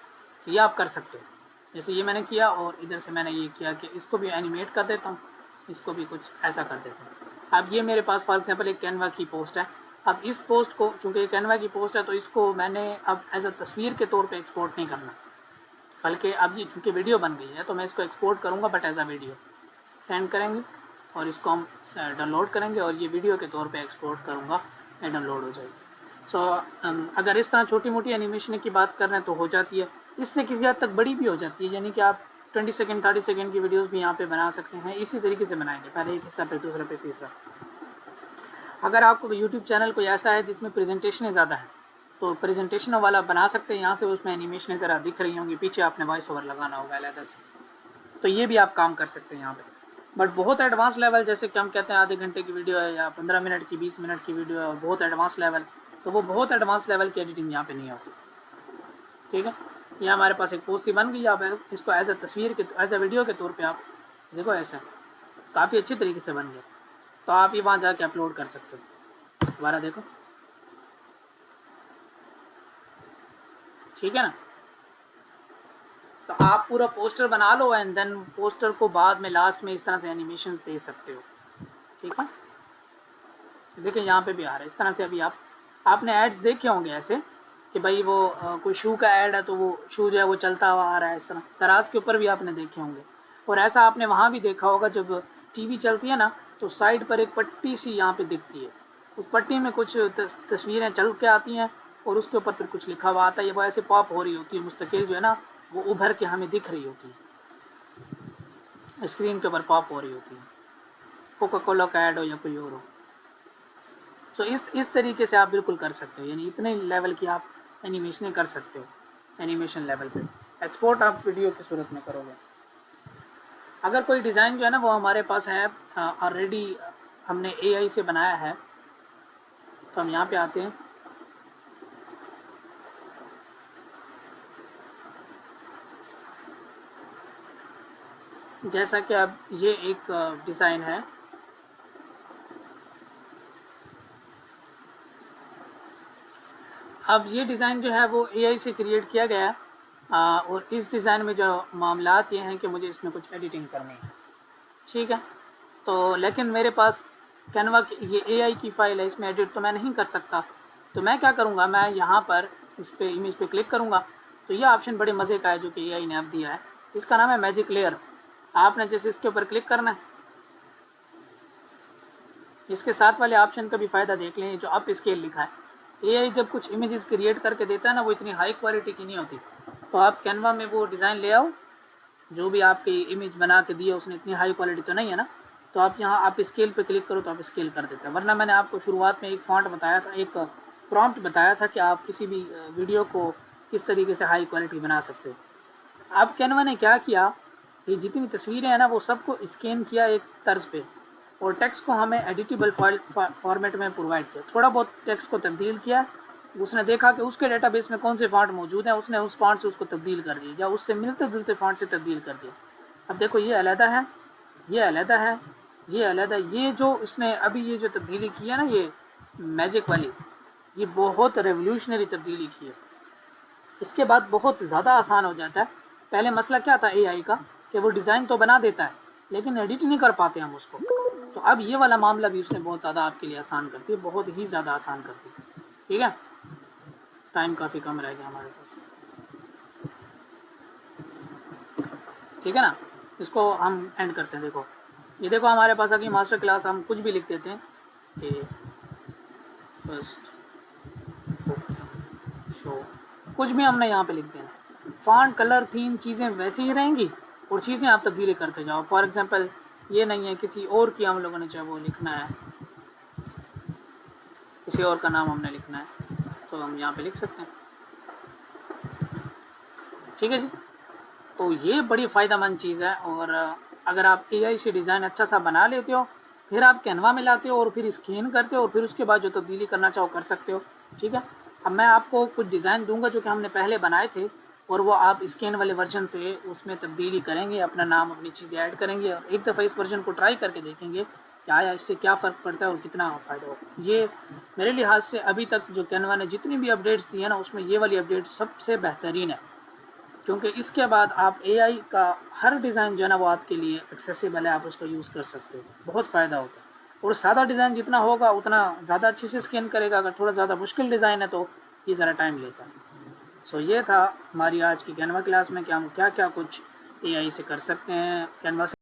तो ये आप कर सकते हो। जैसे ये मैंने किया और इधर से मैंने ये किया कि इसको भी एनिमेट कर देता हूँ, इसको भी कुछ ऐसा कर देता हूँ। अब ये मेरे पास फॉर एग्जांपल एक कैनवा की पोस्ट है। अब इस पोस्ट को, चूँकि कैनवा की पोस्ट है, तो इसको मैंने अब एज अ तस्वीर के तौर पे एक्सपोर्ट नहीं करना, बल्कि अब ये चूँकि वीडियो बन गई है तो मैं इसको एक्सपोर्ट करूँगा, but as a video send करेंगे और इसको हम डाउनलोड करेंगे और ये वीडियो के तौर पे एक्सपोर्ट करूँगा, ये डाउनलोड हो जाएगी। सो अगर इस तरह छोटी मोटी एनिमेशन की बात कर रहे हैं तो हो जाती है, इससे किसी हद तक बड़ी भी हो जाती है, यानी कि आप 20 सेकंड 30 सेकंड की वीडियोस भी यहाँ पे बना सकते हैं। इसी तरीके से बनाएंगे, पहले एक हिस्सा, फिर दूसरा, फिर तीसरा। अगर आपको यूट्यूब चैनल कोई ऐसा है जिसमें प्रेजेंटेशनें ज़्यादा हैं, तो प्रेजेंटेशन वाला बना सकते हैं यहाँ से, उसमें एनिमेशन ज़रा दिख रही होंगी, पीछे आपने वॉइस ओवर लगाना होगा अलग से, तो ये भी आप काम कर सकते हैं यहाँ पे। बट बहुत एडवांस लेवल, जैसे कि हम कहते हैं आधे घंटे की वीडियो है या 15 मिनट की 20 मिनट की वीडियो है और बहुत एडवांस लेवल, तो वो बहुत एडवांस लेवल की एडिटिंग यहाँ पे नहीं होती। ठीक है, ये हमारे पास एक पोस्ट सी बन गई, आप इसको एज ए तस्वीर के एज ए वीडियो के तौर पे आप देखो, ऐसा काफ़ी अच्छी तरीके से बन गया। तो आप ये वहाँ जाके अपलोड कर सकते हो। दोबारा देखो, ठीक है ना। तो आप पूरा पोस्टर बना लो एंड देन पोस्टर को बाद में लास्ट में इस तरह से एनिमेशंस दे सकते हो। ठीक है, देखिए यहाँ पे भी आ रहा है इस तरह से। अभी आपने एड्स देखे होंगे ऐसे कि भाई वो कोई शू का ऐड है तो वो शू जो है वो चलता हुआ आ रहा है, इस तरह दराज के ऊपर भी आपने देखे होंगे। और ऐसा आपने वहाँ भी देखा होगा, जब टीवी चलती है ना तो साइड पर एक पट्टी सी यहाँ पे दिखती है, उस पट्टी में कुछ तस्वीरें चल के आती हैं और उसके ऊपर फिर कुछ लिखा हुआ आता है, वो ऐसे पॉप हो रही होती है मुस्तकिल, जो है ना वो उभर के हमें दिख रही होती है, स्क्रीन के ऊपर पॉप हो रही होती है, कोका कोला का ऐड हो या कोई और हो। सो इस तरीके से आप बिल्कुल कर सकते हो, यानी इतने लेवल की आप एनिमेशन कर सकते हो। एनिमेशन लेवल पे एक्सपोर्ट आप वीडियो की सूरत में करोगे। अगर कोई डिज़ाइन जो है ना वो हमारे पास है ऑलरेडी, हमने AI से बनाया है, तो हम यहाँ पे आते हैं। जैसा कि अब ये एक डिज़ाइन है, अब ये डिज़ाइन जो है वो AI से क्रिएट किया गया है, और इस डिज़ाइन में जो मामलात ये हैं कि मुझे इसमें कुछ एडिटिंग करनी है। ठीक है, तो लेकिन मेरे पास कैनवा की ये AI की फ़ाइल है, इसमें एडिट तो मैं नहीं कर सकता। तो मैं क्या करूँगा, मैं यहाँ पर इस पर इमेज पे क्लिक करूँगा, तो ये ऑप्शन बड़े मज़े का है जो कि AI ने अब दिया है, इसका नाम है मैजिक लेयर। आपने जैसे इसके ऊपर क्लिक करना है, इसके साथ वाले ऑप्शन का भी फ़ायदा देख लें, जो अप स्केल लिखा है। AI जब कुछ इमेजेस क्रिएट करके देता है ना, वो इतनी हाई क्वालिटी की नहीं होती। तो आप कैनवा में वो डिज़ाइन ले आओ, जो भी आपकी इमेज बना के दी है उसने इतनी हाई क्वालिटी तो नहीं है ना, तो आप यहाँ आप स्केल पे क्लिक करो तो आप स्केल कर देते हैं। वरना मैंने आपको शुरुआत में एक फ़ॉन्ट बताया था, एक प्रॉम्प्ट बताया था कि आप किसी भी वीडियो को किस तरीके से हाई क्वालिटी बना सकते हो। अब कैनवा ने क्या किया, ये जितनी तस्वीरें हैं ना वो सबको स्कैन किया एक तर्ज पे, और टेक्स्ट को हमें एडिटेबल फॉर्मेट में प्रोवाइड किया। थोड़ा बहुत टेक्स्ट को तब्दील किया, उसने देखा कि उसके डेटाबेस में कौन से फ़ॉन्ट मौजूद हैं, उसने उस फ़ॉन्ट से उसको तब्दील कर दिया या उससे मिलते जुलते फ़ॉन्ट से तब्दील कर दिया। अब देखो ये अलहदा है, ये अलहदा है, ये अलहदा, ये जो इसने अभी ये जो तब्दीली की है ना, ये मैजिक वाली, ये बहुत रेवोल्यूशनरी तब्दीली की है। इसके बाद बहुत ज़्यादा आसान हो जाता है। पहले मसला क्या था AI का कि वो डिज़ाइन तो बना देता है लेकिन एडिट नहीं कर पाते हम उसको। तो अब ये वाला मामला भी उसने बहुत ज़्यादा आपके लिए आसान कर दिया, बहुत ही ज़्यादा आसान कर दी। ठीक है, टाइम काफ़ी कम रह गया हमारे पास। ठीक है ना, इसको हम एंड करते हैं। देखो ये देखो हमारे पास आ गई मास्टर क्लास। हम कुछ भी लिख देते हैं कि फर्स्ट शो, कुछ भी हमने यहाँ पे लिख देना। फॉन्ट, कलर, थीम, चीज़ें वैसे ही रहेंगी और चीज़ें आप तब्दीली करते जाओ। फॉर एग्जांपल ये नहीं है किसी और की हम लोगों ने चाहे वो लिखना है, किसी और का नाम हमने लिखना है तो हम यहाँ पे लिख सकते हैं। ठीक है जी, तो ये बड़ी फ़ायदेमंद चीज़ है। और अगर आप AI से डिज़ाइन अच्छा सा बना लेते हो, फिर आप कैनवा में लाते हो और फिर स्कैन करते हो और फिर उसके बाद जो तब्दीली करना चाहो कर सकते हो। ठीक है, अब मैं आपको कुछ डिज़ाइन दूंगा जो कि हमने पहले बनाए थे, और वो आप स्कैन वाले वर्जन से उसमें तब्दीली करेंगे, अपना नाम अपनी चीज़ें ऐड करेंगे और एक दफ़ा इस वर्जन को ट्राई करके देखेंगे कि आया इससे क्या फ़र्क पड़ता है और कितना फ़ायदा हो। ये मेरे लिहाज से अभी तक जो कैनवा ने जितनी भी अपडेट्स दी है ना, उसमें ये वाली अपडेट सबसे बेहतरीन है, क्योंकि इसके बाद आप AI का हर डिज़ाइन जो है ना वो आपके लिए एक्सेसिबल है, आप उसको यूज़ कर सकते हो, बहुत फ़ायदा होता है। और सादा डिज़ाइन जितना होगा उतना ज़्यादा अच्छे से स्कैन करेगा, अगर थोड़ा ज़्यादा मुश्किल डिज़ाइन है तो ये ज़रा टाइम लेता है। सो ये था हमारी आज की कैनवा क्लास में कि हम क्या क्या कुछ AI से कर सकते हैं, कैनवा से